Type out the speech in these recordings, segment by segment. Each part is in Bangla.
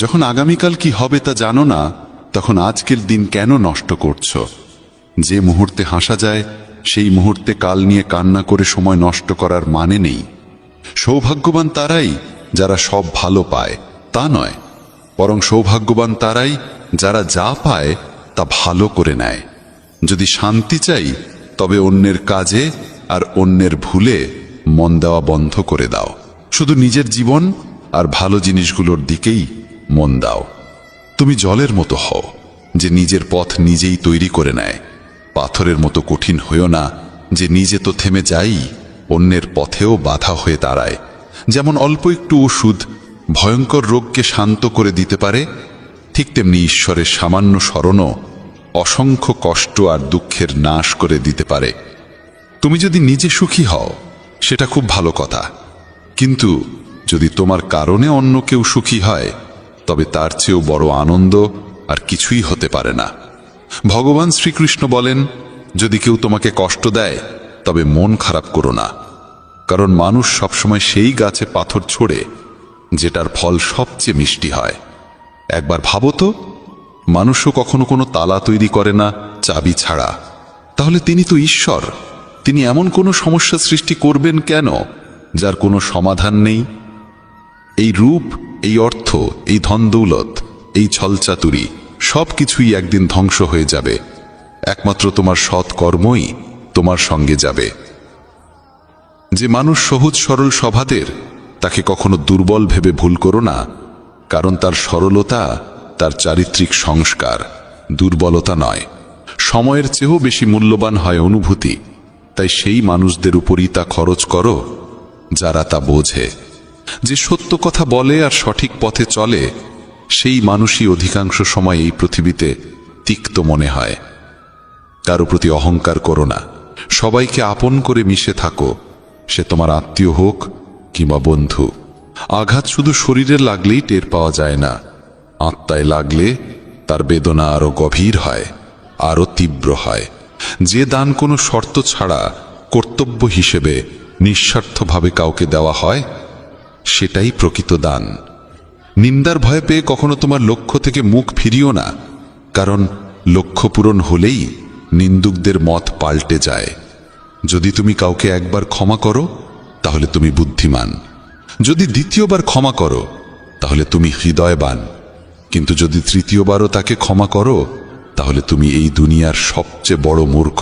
যখন আগামীকাল কি হবে তা জানো না, তখন আজকের দিন কেন নষ্ট করছো? যে মুহূর্তে হাসা যায় সেই মুহূর্তে কাল নিয়ে কান্না করে সময় নষ্ট করার মানে নেই। সৌভাগ্যবান তারাই যারা সব ভালো পায় তা নয়, বরং সৌভাগ্যবান তারাই যারা যা পায় তা ভালো করে নেয়। যদি শান্তি চাই তবে অন্যের কাজে আর অন্যের ভুলে মন দেওয়া বন্ধ করে দাও। শুধু নিজের জীবন আর ভালো জিনিসগুলোর দিকেই মন দাও। তুমি জলের মতো হও যে নিজের পথ নিজেই তৈরি করে নেয়। পাথরের মতো কঠিন হইও না যে নিজে তো থেমে যাই, অন্যের পথেও বাধা হয়ে দাঁড়ায়। যেমন অল্প একটু ওষুধ ভয়ঙ্কর রোগকে শান্ত করে দিতে পারে, ঠিক তেমনি ঈশ্বরের সামান্য স্মরণও অসংখ্য কষ্ট আর দুঃখের নাশ করে দিতে পারে। তুমি যদি নিজে সুখী হও সেটা খুব ভালো কথা, কিন্তু যদি তোমার কারণে অন্য কেউ সুখী হয় তবে তার চেয়েও বড় আনন্দ আর কিছুই হতে পারে না। ভগবান শ্রীকৃষ্ণ বলেন, যদি কেউ তোমাকে কষ্ট দেয় তবে মন খারাপ করো না, কারণ মানুষ সবসময় সেই গাছে পাথর ছোড়ে যেটার ফল সবচেয়ে মিষ্টি হয়। একবার ভাবো তো, মানুষও কখনো কোনো তালা তৈরি করে না চাবি ছাড়া, তাহলে তিনি তো ঈশ্বর। তিনি এমন কোনো সমস্যা সৃষ্টি করবেন কেন যার কোনো সমাধান নেই? এই রূপ, এই অর্থ, এই ধন দৌলত, এই ছলচাতুরি সব কিছুই একদিন ধ্বংস হয়ে যাবে। একমাত্র তোমার সৎ কর্মই তোমার সঙ্গে যাবে। যে মানুষ সহজ সরল স্বভাবের, তাকে কখনো দুর্বল ভেবে ভুল করো না, কারণ তার সরলতা তার চারিত্রিক সংস্কার, দুর্বলতা নয়। সময়ের চেয়েও বেশি মূল্যবান হয় অনুভূতি, তাই সেই মানুষদের উপরই তা খরচ করো যারা তা বোঝে। যে সত্য কথা বলে আর সঠিক পথে চলে, সেই মানুষই অধিকাংশ সময় এই পৃথিবীতে তিক্ত মনে হয়। কারো প্রতি অহংকার করো না, সবাইকে আপন করে মিশে থাকো, সে তোমার আত্মীয় হোক কিংবা বন্ধু। আঘাত শুধু শরীরে লাগলেই টের পাওয়া যায় না, আত্মায় লাগলে তার বেদনা আরো গভীর হয়, আরো তীব্র হয়। যে দান কোনো শর্ত ছাড়া কর্তব্য হিসেবে নিঃস্বার্থভাবে কাউকে দেওয়া হয়, সেটাই প্রকৃত দান। নিন্দার ভয় পেয়ে কখনো তোমার লক্ষ্য থেকে মুখ ফিরিও না, কারণ লক্ষ্য পূরণ হলেই নিন্দুকদের মত পাল্টে যায়। যদি তুমি কাউকে একবার ক্ষমা করো তাহলে তুমি বুদ্ধিমান, যদি দ্বিতীয়বার ক্ষমা করো তাহলে তুমি হৃদয়বান, কিন্তু যদি তৃতীয়বারও তাকে ক্ষমা করো তাহলে তুমি এই দুনিয়ার সবচেয়ে বড় মূর্খ।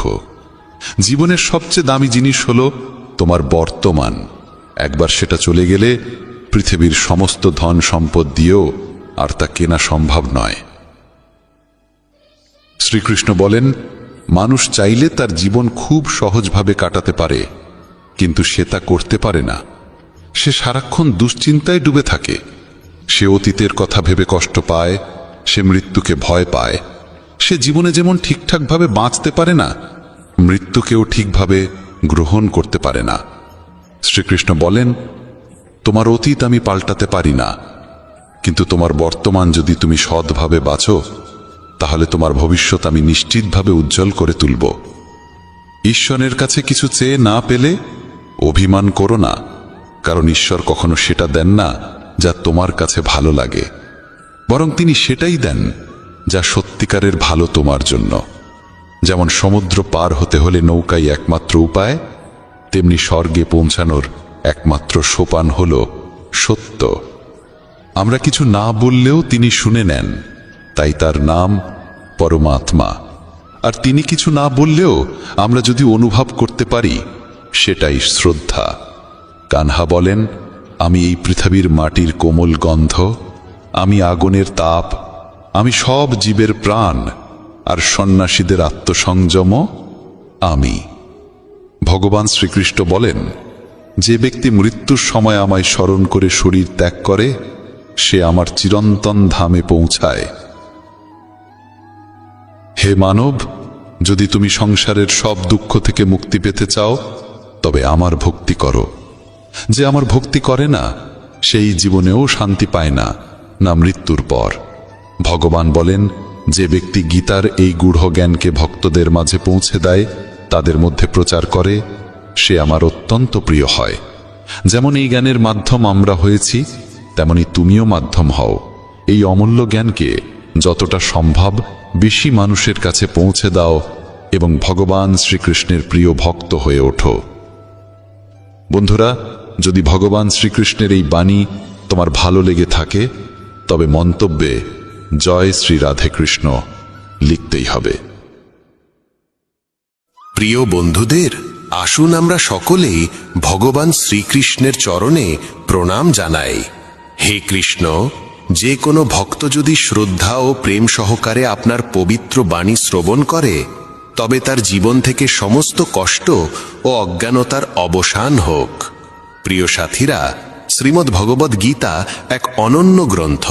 জীবনের সবচেয়ে দামি জিনিস হলো তোমার বর্তমান। একবার সেটা চলে গেলে পৃথিবীর সমস্ত ধন সম্পদ দিয়েও আর তা কেনা সম্ভব নয়। শ্রীকৃষ্ণ বলেন, মানুষ চাইলে তার জীবন খুব সহজভাবে কাটাতে পারে, কিন্তু সে তা করতে পারে না। সে সারাক্ষণ দুশ্চিন্তায় ডুবে থাকে। সে অতীতের কথা ভেবে কষ্ট পায়, সে মৃত্যুকে ভয় পায়। সে জীবনে যেমন ঠিকঠাকভাবে বাঁচতে পারে না, মৃত্যুকেও ঠিকভাবে গ্রহণ করতে পারে না। শ্রীকৃষ্ণ বলেন, তোমার অতীত আমি পাল্টাতে পারি না, কিন্তু তোমার বর্তমান যদি তুমি সৎভাবে বাঁচো তাহলে তোমার ভবিষ্যৎ আমি নিশ্চিতভাবে উজ্জ্বল করে তুলব। ঈশ্বরের কাছে কিছু চেয়ে না পেলে অভিমান করো না, কারণ ঈশ্বর কখনো সেটা দেন না যা তোমার কাছে ভালো লাগে, বরং তিনি সেটাই দেন যা সত্যিকারের ভালো তোমার জন্য। যেমন সমুদ্র পার হতে হলে নৌকাই একমাত্র উপায়, তেমনি স্বর্গে পৌঁছানোর একমাত্র সোপান হল সত্য। আমরা কিছু না বললেও তিনি শুনে নেন, তাই তার নাম পরমাত্মা। আর তিনি কিছু না বললেও আমরা যদি অনুভব করতে পারি, সেটাই শ্রদ্ধা। কানহা বলেন, আমি এই পৃথিবীর মাটির কোমল গন্ধ, আমি আগুনের তাপ, আমি সব জীবের প্রাণ, আর সন্ন্যাসীদের আত্মসংযম আমি। ভগবান শ্রীকৃষ্ণ বলেন, যে ব্যক্তি মৃত্যুর সময় আমায় স্মরণ করে শরীর ত্যাগ করে, সে আমার চিরন্তন ধামে পৌঁছায়। হে মানব, যদি তুমি সংসারের সব দুঃখ থেকে মুক্তি পেতে চাও তবে আমার ভক্তি করো। যে আমার ভক্তি করে না সেই জীবনেও শান্তি পায় না, না মৃত্যুর পর। ভগবান বলেন, যে ব্যক্তি গীতার এই গূঢ় জ্ঞানকে ভক্তদের মাঝে পৌঁছে দেয়, তাদের মধ্যে প্রচার করে, সে আমার অত্যন্ত প্রিয় হয়। যেমন এই জ্ঞানের মাধ্যম আমরা হয়েছি, তেমনি তুমিও মাধ্যম হও। এই অমূল্য জ্ঞানকে যতটা সম্ভব বেশি মানুষের কাছে পৌঁছে দাও এবং ভগবান শ্রীকৃষ্ণের প্রিয় ভক্ত হয়ে ওঠো। বন্ধুরা, যদি ভগবান শ্রীকৃষ্ণের এই বাণী তোমার ভালো লেগে থাকে তবে মন্তব্যে জয় শ্রী রাধে কৃষ্ণ লিখতেই হবে। প্রিয় বন্ধুদের, আসুন আমরা সকলেই ভগবান শ্রীকৃষ্ণের চরণে প্রণাম জানাই। হে কৃষ্ণ, যে কোনো ভক্ত যদি শ্রদ্ধা ও প্রেম সহকারে আপনার পবিত্র বাণী শ্রবণ করে তবে তার জীবন থেকে সমস্ত কষ্ট ও অজ্ঞানতার অবসান হোক। প্রিয় সাথীরা, শ্রীমদ্ ভগবদ্ গীতা এক অনন্য গ্রন্থ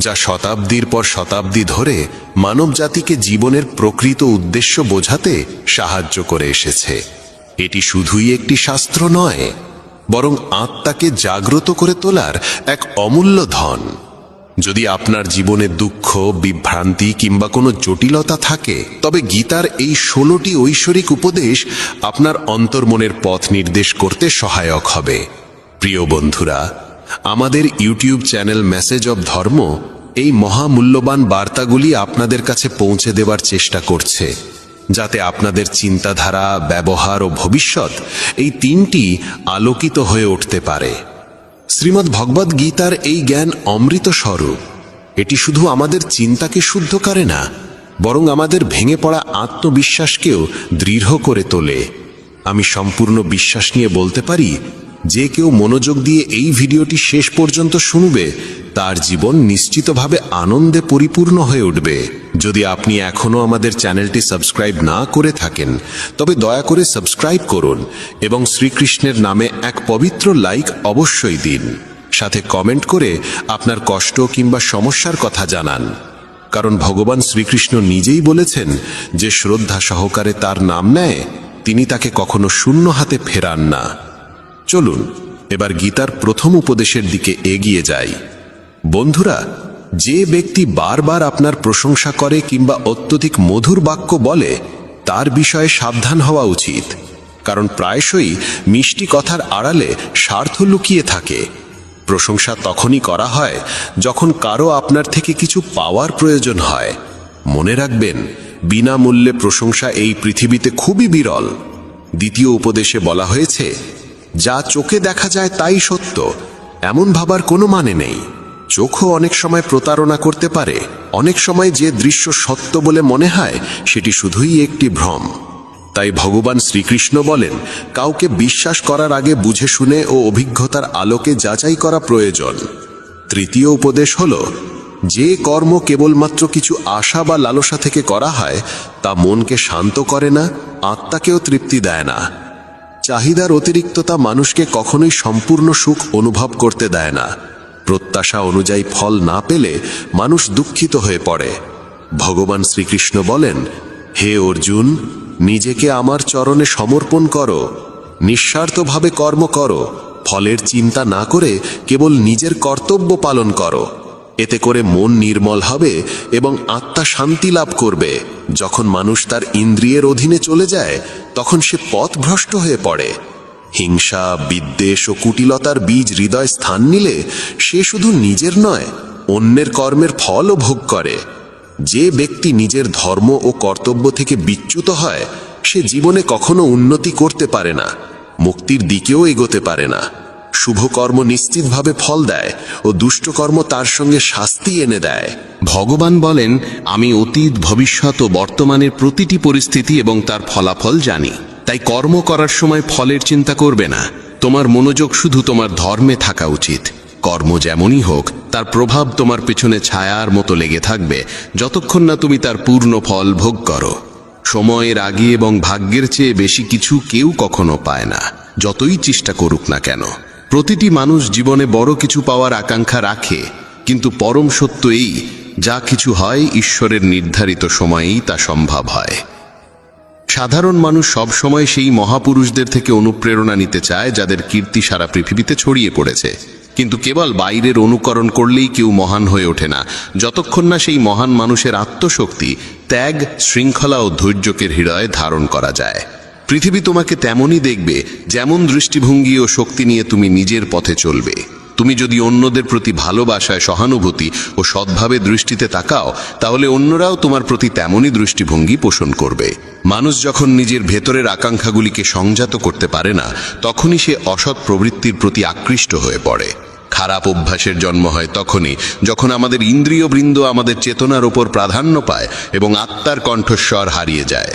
যা শতাব্দীর পর শতাব্দী ধরে মানব জাতিকে জীবনের প্রকৃত উদ্দেশ্য বোঝাতে সাহায্য করে এসেছে। এটি শুধুই একটি শাস্ত্র নয়, বরং আত্মাকে জাগ্রত করে তোলার এক অমূল্য ধন। যদি আপনার জীবনে দুঃখ, বিভ্রান্তি কিংবা কোনো জটিলতা থাকে তবে গীতার এই 16টি ঐশ্বরিক উপদেশ আপনার অন্তর্মনের পথ নির্দেশ করতে সহায়ক হবে। প্রিয় বন্ধুরা, আমাদের ইউটিউব চ্যানেল মেসেজ অব ধর্ম এই মহামূল্যবান বার্তাগুলি আপনাদের কাছে পৌঁছে দেওয়ার চেষ্টা করছে, যাতে আপনাদের চিন্তাধারা, ব্যবহার ও ভবিষ্যৎ এই তিনটি আলোকিত হয়ে উঠতে পারে। শ্রীমদ্ ভগবদ্ গীতার এই জ্ঞান অমৃত স্বরূপ। এটি শুধু আমাদের চিন্তাকে শুদ্ধ করে না, বরং আমাদের ভেঙে পড়া আত্মবিশ্বাসকেও দৃঢ় করে তোলে। আমি সম্পূর্ণ বিশ্বাস নিয়ে বলতে পারি, যে কেউ মনোযোগ দিয়ে এই ভিডিওটি শেষ পর্যন্ত শুনবে তার জীবন নিশ্চিতভাবে আনন্দে পরিপূর্ণ হয়ে উঠবে। যদি আপনি এখনও আমাদের চ্যানেলটি সাবস্ক্রাইব না করে থাকেন তবে দয়া করে সাবস্ক্রাইব করুন এবং শ্রীকৃষ্ণের নামে এক পবিত্র লাইক অবশ্যই দিন। সাথে কমেন্ট করে আপনার কষ্ট কিংবা সমস্যার কথা জানান, কারণ ভগবান শ্রীকৃষ্ণ নিজেই বলেছেন যে শ্রদ্ধা সহকারে তার নাম নেয় তিনি তাকে কখনো শূন্য হাতে ফেরান না। চলুন এবার গীতার প্রথম উপদেশের দিকে এগিয়ে যাই। বন্ধুরা, যে ব্যক্তি বারবার আপনার প্রশংসা করে কিংবা অত্যধিক মধুর বাক্য বলে তার বিষয়ে সাবধান হওয়া উচিত, কারণ প্রায়শই মিষ্টি কথার আড়ালে স্বার্থ লুকিয়ে থাকে। প্রশংসা তখনই করা হয় যখন কারো আপনার থেকে কিছু পাওয়ার প্রয়োজন হয়। মনে রাখবেন, বিনামূল্যে প্রশংসা এই পৃথিবীতে খুবই বিরল। দ্বিতীয় উপদেশে বলা হয়েছে, যা চোখে দেখা যায় তাই সত্য, এমন ভাবার কোনো মানে নেই। চোখও অনেক সময় প্রতারণা করতে পারে। অনেক সময় যে দৃশ্য সত্য বলে মনে হয় সেটি শুধুই একটি ভ্রম। তাই ভগবান শ্রীকৃষ্ণ বলেন, কাউকে বিশ্বাস করার আগে বুঝে শুনে ও অভিজ্ঞতার আলোকে যাচাই করা প্রয়োজন। তৃতীয় উপদেশ হল, যে কর্ম কেবলমাত্র কিছু আশা বা লালসা থেকে করা হয় তা মনকে শান্ত করে না, আত্মাকেও তৃপ্তি দেয় না। চাহিদার অতিরিক্ততা মানুষকে কখনোই সম্পূর্ণ সুখ অনুভব করতে দেয় না। প্রত্যাশা অনুযায়ী ফল না পেলে মানুষ দুঃখিত হয়ে পড়ে। ভগবান শ্রীকৃষ্ণ বলেন, হে অর্জুন, নিজেকে আমার চরণে সমর্পণ করো, নিঃস্বার্থভাবে কর্ম করো, ফলের চিন্তা না করে কেবল নিজের কর্তব্য পালন করো। এতে করে মন নির্মল হবে এবং আত্মা শান্তি লাভ করবে। যখন মানুষ তার ইন্দ্রিয়ের অধীনে চলে যায় তখন সে পথভ্রষ্ট হয়ে পড়ে। হিংসা, বিদ্বেষ ও কুটিলতার বীজ হৃদয় স্থান নিলে সে শুধু নিজের নয়, অন্যের কর্মের ফলও ভোগ করে। যে ব্যক্তি নিজের ধর্ম ও কর্তব্য থেকে বিচ্যুত হয় সে জীবনে কখনো উন্নতি করতে পারে না, মুক্তির দিকেও এগোতে পারে না। শুভ কর্ম নিশ্চিতভাবে ফল দেয় ও দুষ্টকর্ম তার সঙ্গে শাস্তি এনে দেয়। ভগবান বলেন, আমি অতীত, ভবিষ্যৎ ও বর্তমানের প্রতিটি পরিস্থিতি এবং তার ফলাফল জানি। তাই কর্ম করার সময় ফলের চিন্তা করবে না। তোমার মনোযোগ শুধু তোমার ধর্মে থাকা উচিত। কর্ম যেমনই হোক তার প্রভাব তোমার পেছনে ছায়ার মতো লেগে থাকবে যতক্ষণ না তুমি তার পূর্ণ ফল ভোগ করো। সময়ের আগে এবং ভাগ্যের চেয়ে বেশি কিছু কেউ কখনো পায় না, যতই চেষ্টা করুক না কেন। প্রতিটি মানুষ জীবনে বড় কিছু পাওয়ার আকাঙ্ক্ষা রাখে, কিন্তু পরম সত্য এই, যা কিছু হয় ঈশ্বরের নির্ধারিত সময়েই তা সম্ভব হয়। সাধারণ মানুষ সব সময় সেই মহাপুরুষদের থেকে অনুপ্রেরণা নিতে চায় যাদের কীর্তি সারা পৃথিবীতে ছড়িয়ে পড়েছে, কিন্তু কেবল বাইরের অনুকরণ করলেই কেউ মহান হয়ে ওঠে না যতক্ষণ না সেই মহান মানুষের আত্মশক্তি, ত্যাগ, শৃঙ্খলা ও ধৈর্যকে হৃদয়ে ধারণ করা যায়। পৃথিবী তোমাকে তেমনই দেখবে যেমন দৃষ্টিভঙ্গি ও শক্তি নিয়ে তুমি নিজের পথে চলবে। তুমি যদি অন্যদের প্রতি ভালোবাসায়, সহানুভূতি ও সদ্ভাবে দৃষ্টিতে তাকাও, তাহলে অন্যরাও তোমার প্রতি তেমনই দৃষ্টিভঙ্গি পোষণ করবে। মানুষ যখন নিজের ভেতরের আকাঙ্ক্ষাগুলিকে সংযত করতে পারে না, তখনই সে অসৎ প্রবৃত্তির প্রতি আকৃষ্ট হয়ে পড়ে। খারাপ অভ্যাসের জন্ম হয় তখনই যখন আমাদের ইন্দ্রিয়বৃন্দ আমাদের চেতনার ওপর প্রাধান্য পায় এবং আত্মার কণ্ঠস্বর হারিয়ে যায়।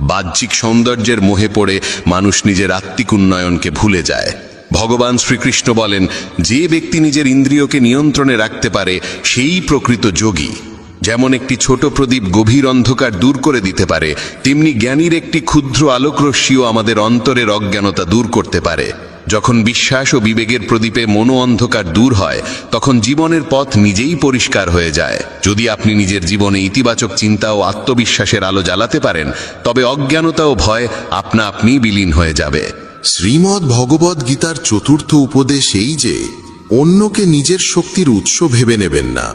বাহ্যিক সৌন্দর্যের মোহে পড়ে মানুষ নিজের আত্মিক উন্নয়নকে ভুলে যায়। ভগবান শ্রীকৃষ্ণ বলেন, যে ব্যক্তি নিজের ইন্দ্রিয়কে নিয়ন্ত্রণে রাখতে পারে সেই প্রকৃত যোগী। যেমন একটি ছোট প্রদীপ গভীর অন্ধকার দূর করে দিতে পারে, তেমনি জ্ঞানীর একটি ক্ষুদ্র আলোকরশ্মিও আমাদের অন্তরের অজ্ঞানতা দূর করতে পারে। যখন বিশ্বাস ও বিবেকের প্রদীপে মনো অন্ধকার দূর হয়, তখন জীবনের পথ নিজেই পরিষ্কার হয়ে যায়। যদি আপনি নিজের জীবনে ইতিবাচক চিন্তা ও আত্মবিশ্বাসের আলো জ্বালাতে পারেন, তবে অজ্ঞানতা ও ভয় আপনা আপনিই বিলীন হয়ে যাবে। শ্রীমদ্ ভগবদ্ গীতার চতুর্থ উপদেশ এই যে অন্যকে নিজের শক্তির উৎস ভেবে নেবেন না।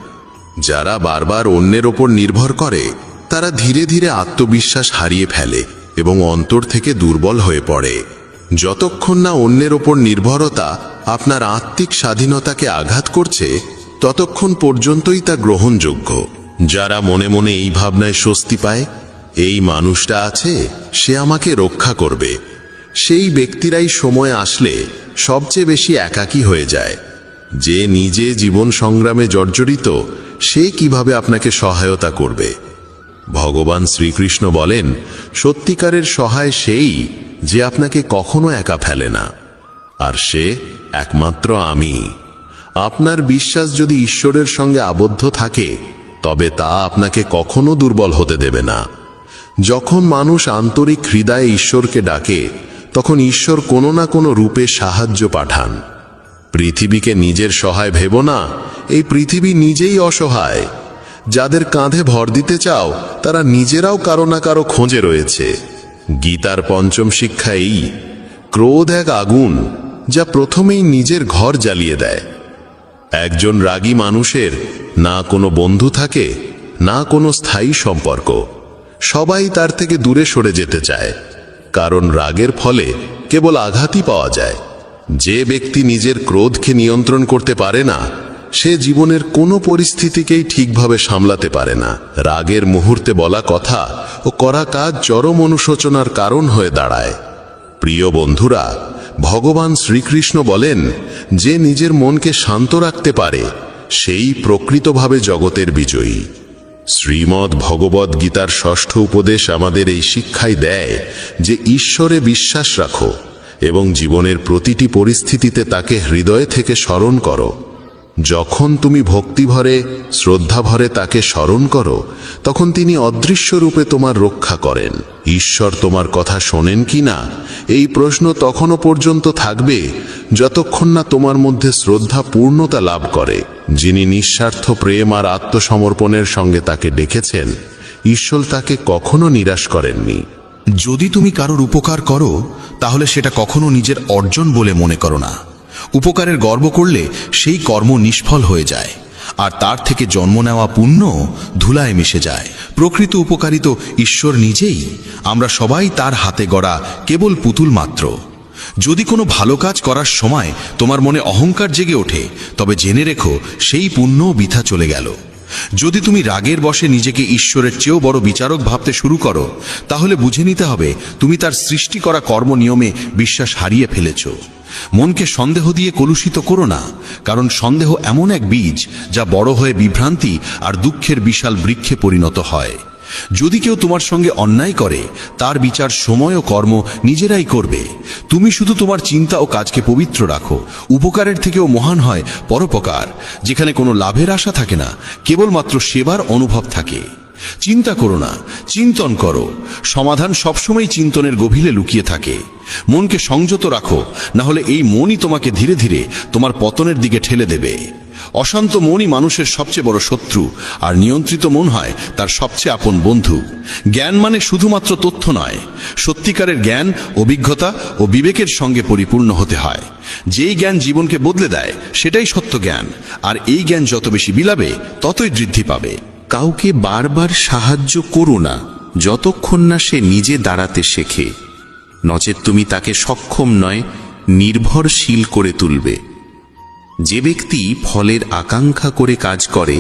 যারা বারবার অন্যের ওপর নির্ভর করে তারা ধীরে ধীরে আত্মবিশ্বাস হারিয়ে ফেলে এবং অন্তর থেকে দুর্বল হয়ে পড়ে। যতক্ষণ না অন্যের ওপর নির্ভরতা আপনার আত্মিক স্বাধীনতাকে আঘাত করছে, ততক্ষণ পর্যন্তই তা গ্রহণযোগ্য। যারা মনে মনে এই ভাবনায় স্বস্তি পায়, এই মানুষটা আছে, সে আমাকে রক্ষা করবে, সেই ব্যক্তিরাই সময় আসলে সবচেয়ে বেশি একাকী হয়ে যায়। যে নিজে জীবন সংগ্রামে জর্জরিত, সে কিভাবে আপনাকে সহায়তা করবে? ভগবান শ্রীকৃষ্ণ বলেন, সত্যিকারের সহায় সেই যে আপনাকে কখনো একা ফেলে না, আর সে একমাত্র আমি। আপনার বিশ্বাস যদি ঈশ্বরের সঙ্গে আবদ্ধ থাকে, তবে তা আপনাকে কখনো দুর্বল হতে দেবে না। যখন মানুষ আন্তরিক হৃদয়ে ঈশ্বরকে ডাকে, তখন ঈশ্বর কোনো না কোনো রূপে সাহায্য পাঠান। পৃথিবীকে নিজের সহায় ভেবো না, এই পৃথিবী নিজেই অসহায়। যাদের কাঁধে ভর দিতে চাও, তারা নিজেরাও কারো না কারো খোঁজে রয়েছে। গীতার পঞ্চম শিক্ষা এই, ক্রোধ এক আগুন যা প্রথমেই নিজের ঘর জ্বালিয়ে দেয়। একজন রাগী মানুষের না কোনো বন্ধু থাকে, না কোনো স্থায়ী সম্পর্ক। সবাই তার থেকে দূরে সরে যেতে চায়, কারণ রাগের ফলে কেবল আঘাতই পাওয়া যায়। যে ব্যক্তি নিজের ক্রোধকে নিয়ন্ত্রণ করতে পারে না, সে জীবনের কোনো পরিস্থিতিকেই ঠিকভাবে সামলাতে পারে না। রাগের মুহূর্তে বলা কথা ও করা কাজ চরম অনুশোচনার কারণ হয়ে দাঁড়ায়। প্রিয় বন্ধুরা, ভগবান শ্রীকৃষ্ণ বলেন, যে নিজের মনকে শান্ত রাখতে পারে সেই প্রকৃতভাবে জগতের বিজয়ী। শ্রীমদ্ ভগবদ্ গীতার ষষ্ঠ উপদেশ আমাদের এই শিক্ষাই দেয় যে ঈশ্বরে বিশ্বাস রাখো এবং জীবনের প্রতিটি পরিস্থিতিতে তাকে হৃদয় থেকে স্মরণ করো। যখন তুমি ভক্তিভরে, শ্রদ্ধাভরে তাকে স্মরণ করো, তখন তিনি অদৃশ্য রূপে তোমার রক্ষা করেন। ঈশ্বর তোমার কথা শোনেন কি না, এই প্রশ্ন তখনও পর্যন্ত থাকবে যতক্ষণ না তোমার মধ্যে শ্রদ্ধা পূর্ণতা লাভ করে। যিনি নিঃস্বার্থ প্রেম আর আত্মসমর্পণের সঙ্গে তাকে ডেকেছেন, ঈশ্বর তাকে কখনো নিরাশ করেননি। যদি তুমি কারোর উপকার করো, তাহলে সেটা কখনো নিজের অর্জন বলে মনে করো না। উপকারের গর্ব করলে সেই কর্ম নিষ্ফল হয়ে যায়, আর তার থেকে জন্ম নেওয়া পুণ্য ধুলায় মিশে যায়। প্রকৃত উপকারী তো ঈশ্বর নিজেই। আমরা সবাই তার হাতে গড়া কেবল পুতুল মাত্র। যদি কোনো ভালো কাজ করার সময় তোমার মনে অহংকার জেগে ওঠে, তবে জেনে রেখো সেই পুণ্য বৃথা চলে গেল। যদি তুমি রাগের বশে নিজেকে ঈশ্বরের চেয়েও বড় বিচারক ভাবতে শুরু করো, তাহলে বুঝে নিতে হবে তুমি তার সৃষ্টি করা কর্ম নিয়মে বিশ্বাস হারিয়ে ফেলেছ। মনকে সন্দেহ দিয়ে কলুষিত করো না, কারণ সন্দেহ এমন এক বীজ যা বড় হয়ে বিভ্রান্তি আর দুঃখের বিশাল বৃক্ষে পরিণত হয়। যদি কেউ তোমার সঙ্গে অন্যায় করে, তার বিচার সময় ও কর্ম নিজেরাই করবে। তুমি শুধু তোমার চিন্তা ও কাজকে পবিত্র রাখো। উপকারের থেকেও মহান হয় পরোপকার, যেখানে কোনো লাভের আশা থাকে না, কেবলমাত্র সেবার অনুভব থাকে। চিন্তা করো না, চিন্তন করো। সমাধান সবসময় চিন্তনের গভীরে লুকিয়ে থাকে। মনকে সংযত রাখো, না হলে এই মনই তোমাকে ধীরে ধীরে তোমার পতনের দিকে ঠেলে দেবে। অশান্ত মনই মানুষের সবচেয়ে বড় শত্রু, আর নিয়ন্ত্রিত মন হয় তার সবচেয়ে আপন বন্ধু। জ্ঞান মানে শুধুমাত্র তথ্য নয়, সত্যিকারের জ্ঞান অভিজ্ঞতা ও বিবেকের সঙ্গে পরিপূর্ণ হতে হয়। যেই জ্ঞান জীবনকে বদলে দেয়, সেটাই সত্য জ্ঞান, আর এই জ্ঞান যত বেশি বিলাবে, ততই বৃদ্ধি পাবে। কাউকে বারবার সাহায্য করো না যতক্ষণ না সে নিজে দাঁড়াতে শেখে, নচেৎ তুমি তাকে সক্ষম নয়, নির্ভরশীল করে তুলবে। যে ব্যক্তি ফলের আকাঙ্ক্ষা করে কাজ করে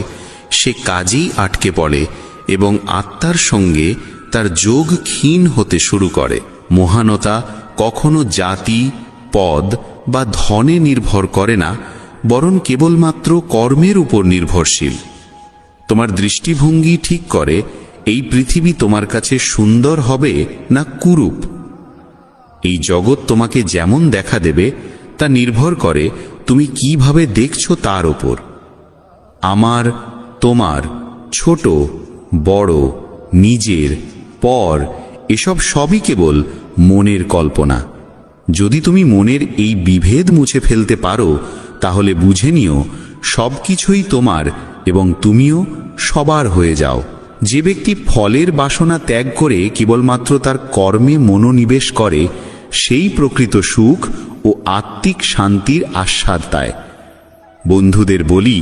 সে কাজেই আটকে পড়ে এবং আত্মার সঙ্গে তার যোগ ক্ষীণ হতে শুরু করে। মহানতা কখনো জাতি, পদ বা ধনে নির্ভর করে না, বরং কেবলমাত্র কর্মের উপর নির্ভরশীল। তোমার দৃষ্টিভঙ্গি ঠিক করে এই পৃথিবী তোমার কাছে সুন্দর হবে না কুরূপ। এই জগৎ তোমাকে যেমন দেখা দেবে তা নির্ভর করে তুমি কিভাবে দেখছো তার ওপর। আমার, তোমার, ছোট, বড়, নিজের, পর এসব সবই কেবল মনের কল্পনা। যদি তুমি মনের এই বিভেদ মুছে ফেলতে পারো তাহলে বুঝে নিও সবকিছুই তোমার এবং তুমিও সবার হয়ে যাও। যে ব্যক্তি ফলের বাসনা ত্যাগ করে কেবলমাত্র তার কর্মে মনোনিবেশ করে সেই প্রকৃত সুখ ও আত্মিক শান্তির আস্বাদ পায়। বন্ধুদের বলি,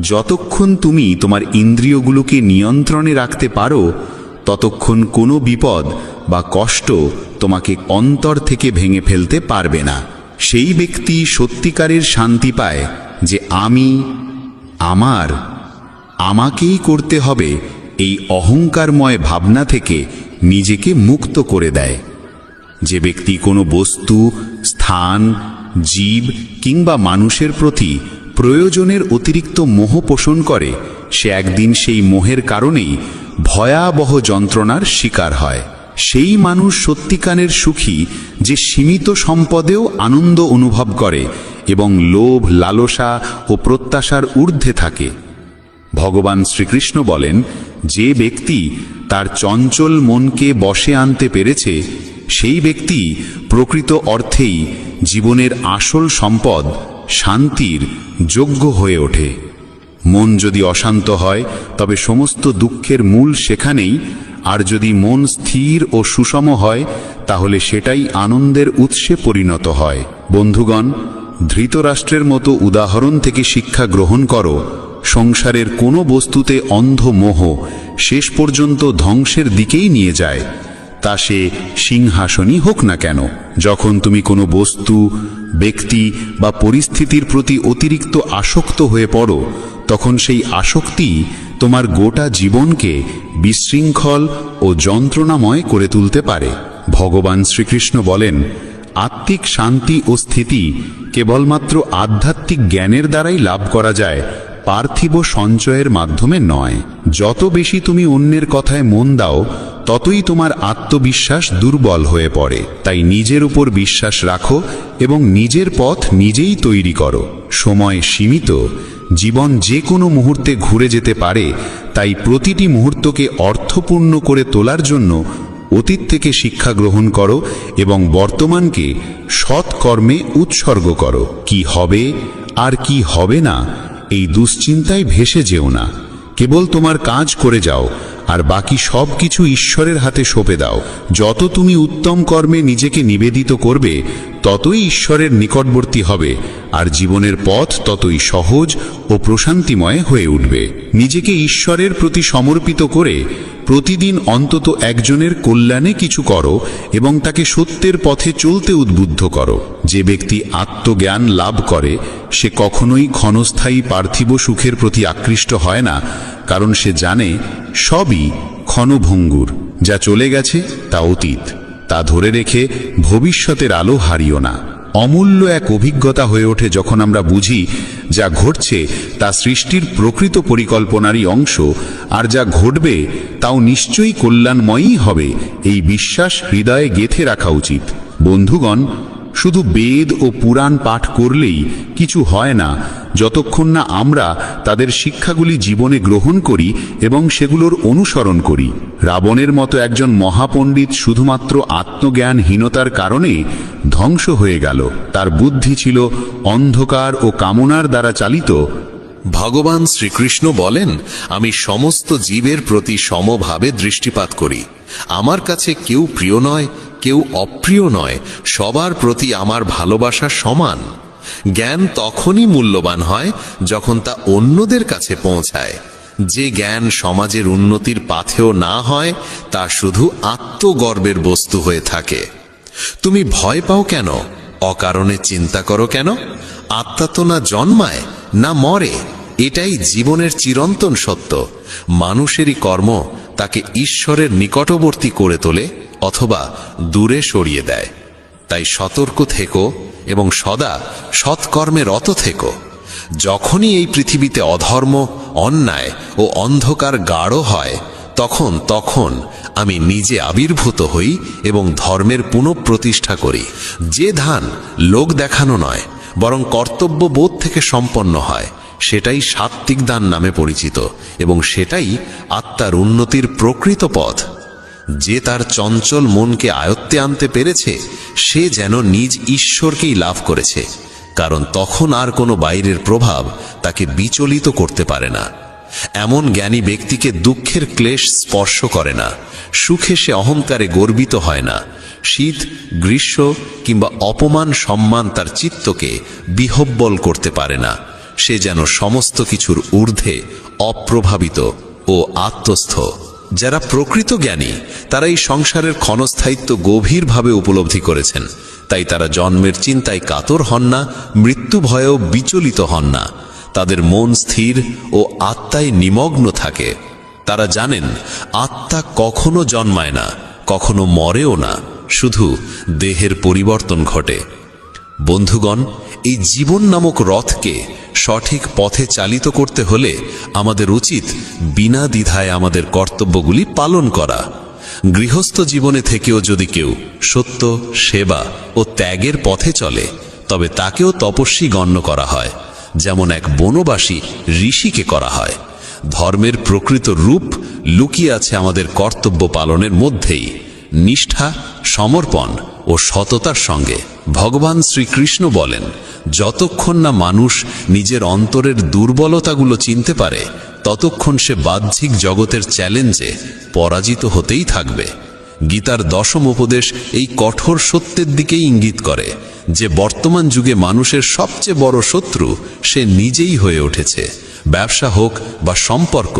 যতক্ষণ তুমি তোমার ইন্দ্রিয়গুলোকে নিয়ন্ত্রণে রাখতে পারো ততক্ষণ কোনো বিপদ বা কষ্ট তোমাকে অন্তর থেকে ভেঙে ফেলতে পারবে না। সেই ব্যক্তি সত্যিকারের শান্তি পায় যে আমি, আমার, আমাকেই করতে হবে এই অহংকারময় ভাবনা থেকে নিজেকে মুক্ত করে দেয়। যে ব্যক্তি কোনো বস্তু, স্থান, জীব কিংবা মানুষের প্রতি প্রয়োজনের অতিরিক্ত মোহ পোষণ করে সে একদিন সেই মোহের কারণেই ভয়াবহ যন্ত্রণার শিকার হয়। সেই মানুষ সত্যিকারের সুখী যে সীমিত সম্পদেও আনন্দ অনুভব করে এবং লোভ, লালসা ও প্রত্যাশার ঊর্ধ্বে থাকে। ভগবান শ্রীকৃষ্ণ বলেন, যে ব্যক্তি তার চঞ্চল মনকে বশে আনতে পেরেছে সেই ব্যক্তি প্রকৃত অর্থেই জীবনের আসল সম্পদ শান্তির যোগ্য হয়ে ওঠে। মন যদি অশান্ত হয় তবে সমস্ত দুঃখের মূল সেখানেই, আর যদি মন স্থির ও সুষম হয় তাহলে সেটাই আনন্দের উৎসে পরিণত হয়। বন্ধুগণ, ধৃতরাষ্ট্রের মতো উদাহরণ থেকে শিক্ষা গ্রহণ করো। সংসারের কোনো বস্তুতে অন্ধ মোহ শেষ পর্যন্ত ধ্বংসের দিকেই নিয়ে যায়, তা সে সিংহাসনই হোক না কেন। যখন তুমি কোনো বস্তু, ব্যক্তি বা পরিস্থিতির প্রতি অতিরিক্ত আসক্ত হয়ে পড়ো তখন সেই আসক্তি তোমার গোটা জীবনকে বিশৃঙ্খল ও যন্ত্রণাময় করে তুলতে পারে। ভগবান শ্রীকৃষ্ণ বলেন, আত্মিক শান্তি ও স্থিতি কেবলমাত্র আধ্যাত্মিক জ্ঞানের দ্বারাই লাভ করা যায়, পার্থিব সঞ্চয়ের মাধ্যমে নয়। যত বেশি তুমি অন্যের কথায় মন দাও ততই তোমার আত্মবিশ্বাস দুর্বল হয়ে পড়ে। তাই নিজের উপর বিশ্বাস রাখো এবং নিজের পথ নিজেই তৈরি করো। সময় সীমিত, জীবন যে কোনো মুহূর্তে ঘুরে যেতে পারে, তাই প্রতিটি মুহূর্তকে অর্থপূর্ণ করে তোলার জন্য অতীত থেকে শিক্ষা গ্রহণ করো এবং বর্তমানকে সৎকর্মে উৎসর্গ করো। কি হবে আর কি হবে না এই দুশ্চিন্তায় ভেসে যেও না। কেবল তোমার কাজ করে যাও আর বাকি সব কিছু ঈশ্বরের হাতে সঁপে দাও। যত তুমি উত্তম কর্মে নিজেকে নিবেদিত করবে ততই ঈশ্বরের নিকটবর্তী হবে আর জীবনের পথ ততই সহজ ও প্রশান্তিময় হয়ে উঠবে। নিজেকে ঈশ্বরের প্রতি সমর্পিত করে প্রতিদিন অন্তত একজনের কল্যাণে কিছু করো এবং তাকে সত্যের পথে চলতে উদ্বুদ্ধ করো। যে ব্যক্তি আত্মজ্ঞান লাভ করে সে কখনোই ক্ষণস্থায়ী পার্থিব সুখের প্রতি আকৃষ্ট হয় না, কারণ সে জানে সবই ক্ষণভঙ্গুর। যা চলে গেছে তা অতীত, তা ধরে রেখে ভবিষ্যতের আলো হারিও না। অমূল্য এক অভিজ্ঞতা হয়ে ওঠে যখন আমরা বুঝি যা ঘটছে তা সৃষ্টির প্রকৃত পরিকল্পনারই অংশ, আর যা ঘটবে তাও নিশ্চয়ই কল্যাণময়ই হবে। এই বিশ্বাস হৃদয়ে গেঁথে রাখা উচিত। বন্ধুগণ, শুধু বেদ ও পুরাণ পাঠ করলেই কিছু হয় না যতক্ষণ না আমরা তাদের শিক্ষাগুলি জীবনে গ্রহণ করি এবং সেগুলোর অনুসরণ করি। রাবণের মতো একজন মহাপণ্ডিত শুধুমাত্র আত্মজ্ঞানহীনতার কারণে ধ্বংস হয়ে গেল। তার বুদ্ধি ছিল অন্ধকার ও কামনার দ্বারা চালিত। ভগবান শ্রীকৃষ্ণ বলেন, আমি সমস্ত জীবের প্রতি সমভাবে দৃষ্টিপাত করি। আমার কাছে কেউ প্রিয় নয়, কেউ অপ্রিয় নয়, সবার প্রতি আমার ভালোবাসা সমান। জ্ঞান তখনই মূল্যবান হয় যখন তা অন্যদের কাছে পৌঁছায়। যে জ্ঞান সমাজের উন্নতির পাথেও না হয় তা শুধু আত্মগর্বের বস্তু হয়ে থাকে। তুমি ভয় পাও কেন? অকারণে চিন্তা করো কেন? আত্মা তো না জন্মায় না মরে, এটাই জীবনের চিরন্তন সত্য। মানুষেরই কর্ম তাকে ঈশ্বরের নিকটবর্তী করে তোলে অথবা দূরে সরিয়ে দেয়। তাই সতর্ক থেকো এবং সদা সৎকর্মে রত থেকো। যখনই এই পৃথিবীতে অধর্ম, অন্যায় ও অন্ধকার গাঢ় হয়, তখন আমি নিজে আবির্ভূত হই এবং ধর্মের পুনঃপ্রতিষ্ঠা করি। যে ধান লোক দেখানো নয় বরং কর্তব্যবোধ থেকে সম্পন্ন হয়, সেটাই সাত্ত্বিক দান নামে পরিচিত এবং সেটাই আত্মার উন্নতির প্রকৃত পথ। যে তার চঞ্চল মনকে আয়ত্তে আনতে পেরেছে, সে যেন নিজ ঈশ্বরকেই লাভ করেছে, কারণ তখন আর কোনো বাইরের প্রভাব তাকে বিচলিত করতে পারে না। এমন জ্ঞানী ব্যক্তিকে দুঃখের ক্লেশ স্পর্শ করে না, সুখে সে অহংকারে গর্বিত হয় না, শীত, গ্রীষ্ম কিংবা অপমান সম্মান তার চিত্তকে বিহব্বল করতে পারে না। সে যেন সমস্ত কিছুর ঊর্ধ্বে অপ্রভাবিত ও আত্মস্থ। যারা প্রকৃত জ্ঞানী তারা এই সংসারের ক্ষণস্থায়িত্ব গভীরভাবে উপলব্ধি করেছেন, তাই তারা জন্মের চিন্তায় কাতর হন না, মৃত্যু ভয়েও বিচলিত হন না। তাদের মন স্থির ও আত্মায় নিমগ্ন থাকে। তারা জানেন আত্মা কখনো জন্মায় না, কখনো মরেও না, শুধু দেহের পরিবর্তন ঘটে। বন্ধুগণ, এই জীবন নামক রথকে সঠিক পথে চালিত করতে হলে আমাদের উচিত বিনা দ্বিধায় আমাদের কর্তব্যগুলি পালন করা। গৃহস্থ জীবনে থেকেও যদি কেউ সত্য, সেবা ও ত্যাগের পথে চলে, তবে তাকেও তপস্বী গণ্য করা হয়, যেমন এক বনবাসী ঋষিকে করা হয়। ধর্মের প্রকৃত রূপ লুকিয়ে আছে আমাদের কর্তব্য পালনের মধ্যেই, নিষ্ঠা, সমর্পণ ও সততার সঙ্গে। ভগবান শ্রীকৃষ্ণ বলেন, যতক্ষণ না মানুষ নিজের অন্তরের দুর্বলতাগুলো চিনতে পারে, ততক্ষণ সে বাহ্যিক জগতের চ্যালেঞ্জে পরাজিত হতেই থাকবে। গীতার দশম উপদেশ এই কঠোর সত্যের দিকেই ইঙ্গিত করে যে বর্তমান যুগে মানুষের সবচেয়ে বড় শত্রু সে নিজেই হয়ে উঠেছে। ব্যবসা হোক বা সম্পর্ক,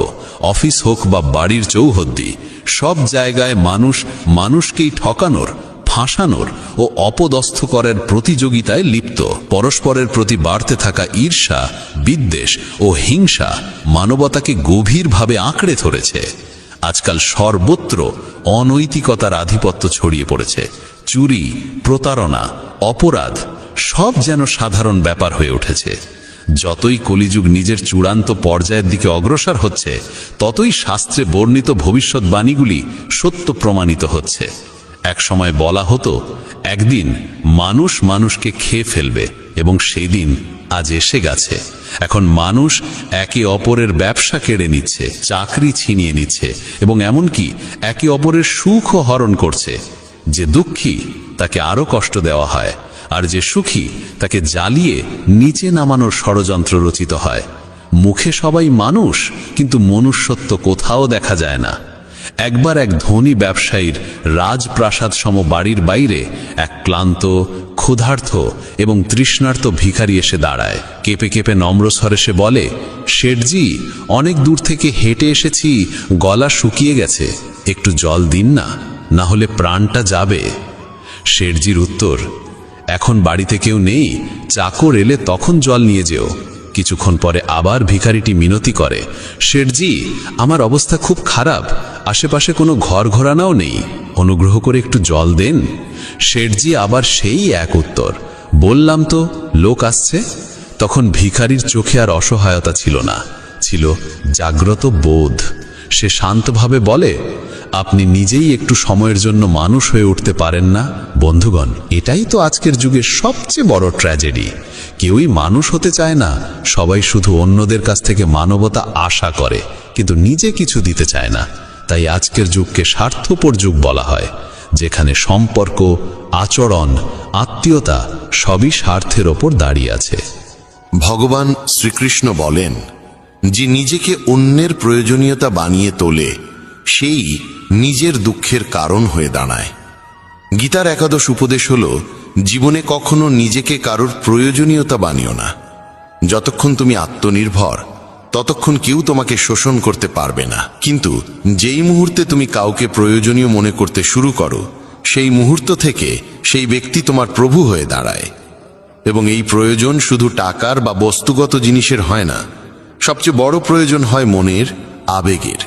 অফিস হোক বা বাড়ির চৌহদ্দি, সব জায়গায় মানুষ মানুষকেই ঠকানোর, ফাঁসানোর ও অপদস্থ করার প্রতিযোগিতায় লিপ্ত। পরস্পরের প্রতি বাড়তে থাকা ঈর্ষা, বিদ্বেষ ও হিংসা মানবতাকে গভীরভাবে আঁকড়ে ধরেছে। আজকাল সর্বত্র অনৈতিকতার আধিপত্য ছড়িয়ে পড়েছে। চুরি, প্রতারণা, অপরাধ সব যেন সাধারণ ব্যাপার হয়ে উঠেছে। যতই কলিযুগ নিজের চূড়ান্ত পর্যায়ের দিকে অগ্রসর হচ্ছে, ততই শাস্ত্রে বর্ণিত ভবিষ্যৎবাণীগুলি সত্য প্রমাণিত হচ্ছে। এক সময় বলা হতো, একদিন মানুষ মানুষকে খেয়ে ফেলবে, এবং সেই দিন আজ এসে গেছে। এখন মানুষ একে অপরের ব্যবসা কেড়ে নিচ্ছে, চাকরি ছিনিয়ে নিচ্ছে এবং এমনকি একে অপরের সুখও হরণ করছে। যে দুঃখী তাকে আরো কষ্ট দেওয়া হয়, আর যে সুখী তাকে জ্বালিয়ে নিচে নামানোর ষড়যন্ত্র রচিত হয়। মুখে সবাই মানুষ, কিন্তু মনুষ্যত্ব কোথাও দেখা যায় না। একবার এক ধনী ব্যবসায়ীর রাজপ্রাসাদ সম বাড়ির বাইরে এক ক্লান্ত, ক্ষুধার্ত এবং তৃষ্ণার্ত ভিখারি এসে দাঁড়ায়। কেঁপে কেঁপে নম্রস্বরে সে বলে, শেঠজি, অনেক দূর থেকে হেঁটে এসেছি, গলা শুকিয়ে গেছে, একটু জল দিন না, না হলে প্রাণটা যাবে। শেঠজির উত্তর, এখন বাড়িতে কেউ নেই, চাকর এলে তখন জল নিয়ে যেও। কিছুক্ষণ পরে আবার ভিখারিটি মিনতি করে, শেঠজি, আমার অবস্থা খুব খারাপ, আশেপাশে কোনো ঘর ঘরানাও নেই, অনুগ্রহ করে একটু জল দেন। শেঠজি আবার সেই এক উত্তর, বললাম তো লোক আসছে। তখন ভিখারির চোখে আর অসহায়তা ছিল না, ছিল জাগ্রত বোধ। সে শান্তভাবে বলে, আপনি নিজেই একটু সময়ের জন্য মানুষ হয়ে উঠতে পারেন না? বন্ধুগণ, এটাই তো আজকের যুগের সবচেয়ে বড় ট্র্যাজেডি। কেউই মানুষ হতে চায় না, সবাই শুধু অন্যদের কাছ থেকে মানবতা আশা করে, কিন্তু নিজে কিছু দিতে চায় না। তাই আজকের যুগকে স্বার্থপর যুগ বলা হয়, যেখানে সম্পর্ক, আচরণ, আত্মীয়তা সবই স্বার্থের ওপর দাঁড়িয়ে আছে। ভগবান শ্রীকৃষ্ণ বলেন, যে নিজেকে অন্যের প্রয়োজনীয়তা বানিয়ে তোলে, সেই নিজের দুঃখের কারণ হয়ে দাঁড়ায়। গীতার একাদশ উপদেশ হল, জীবনে কখনো নিজেকে কারোর প্রয়োজনীয়তা বানিও না। যতক্ষণ তুমি আত্মনির্ভর, ততক্ষণ কেউ তোমাকে শোষণ করতে পারবে না। কিন্তু যেই মুহূর্তে তুমি কাউকে প্রয়োজনীয় মনে করতে শুরু করো, সেই মুহূর্ত থেকে সেই ব্যক্তি তোমার প্রভু হয়ে দাঁড়ায়। এবং এই প্রয়োজন শুধু টাকার বা বস্তুগত জিনিসের হয় না, সবচেয়ে বড় প্রয়োজন হয় মনের, আবেগের।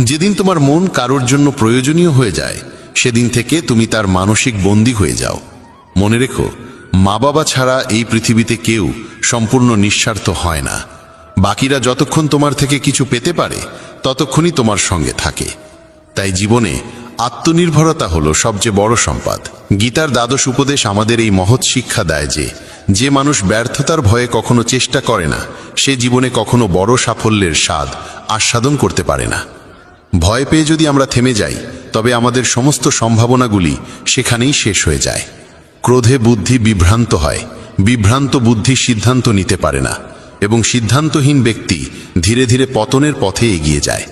যেদিন তোমার মন কারোর জন্য প্রয়োজনীয় হয়ে যায়, সেদিন থেকে তুমি তার মানসিক বন্দী হয়ে যাও। মনে রেখো, মা বাবা ছাড়া এই পৃথিবীতে কেউ সম্পূর্ণ নিঃস্বার্থ হয় না। বাকিরা যতক্ষণ তোমার থেকে কিছু পেতে পারে ততক্ষণই তোমার সঙ্গে থাকে। তাই জীবনে আত্মনির্ভরতা হলো সবচেয়ে বড় সম্পদ। গীতার দ্বাদশ উপদেশ আমাদের এই মহৎ শিক্ষা দেয় যে মানুষ ব্যর্থতার ভয়ে কখনো চেষ্টা করে না, সে জীবনে কখনো বড় সাফল্যের স্বাদ আস্বাদন করতে পারে না। ভয় পেয়ে যদি আমরা থেমে যাই, তবে আমাদের সমস্ত সম্ভাবনাগুলি সেখানেই শেষ হয়ে যায়। ক্রোধে বুদ্ধি বিভ্রান্ত হয়, বিভ্রান্ত বুদ্ধি সিদ্ধান্ত নিতে পারে না, এবং সিদ্ধান্তহীন ব্যক্তি ধীরে ধীরে পতনের পথে এগিয়ে যায়।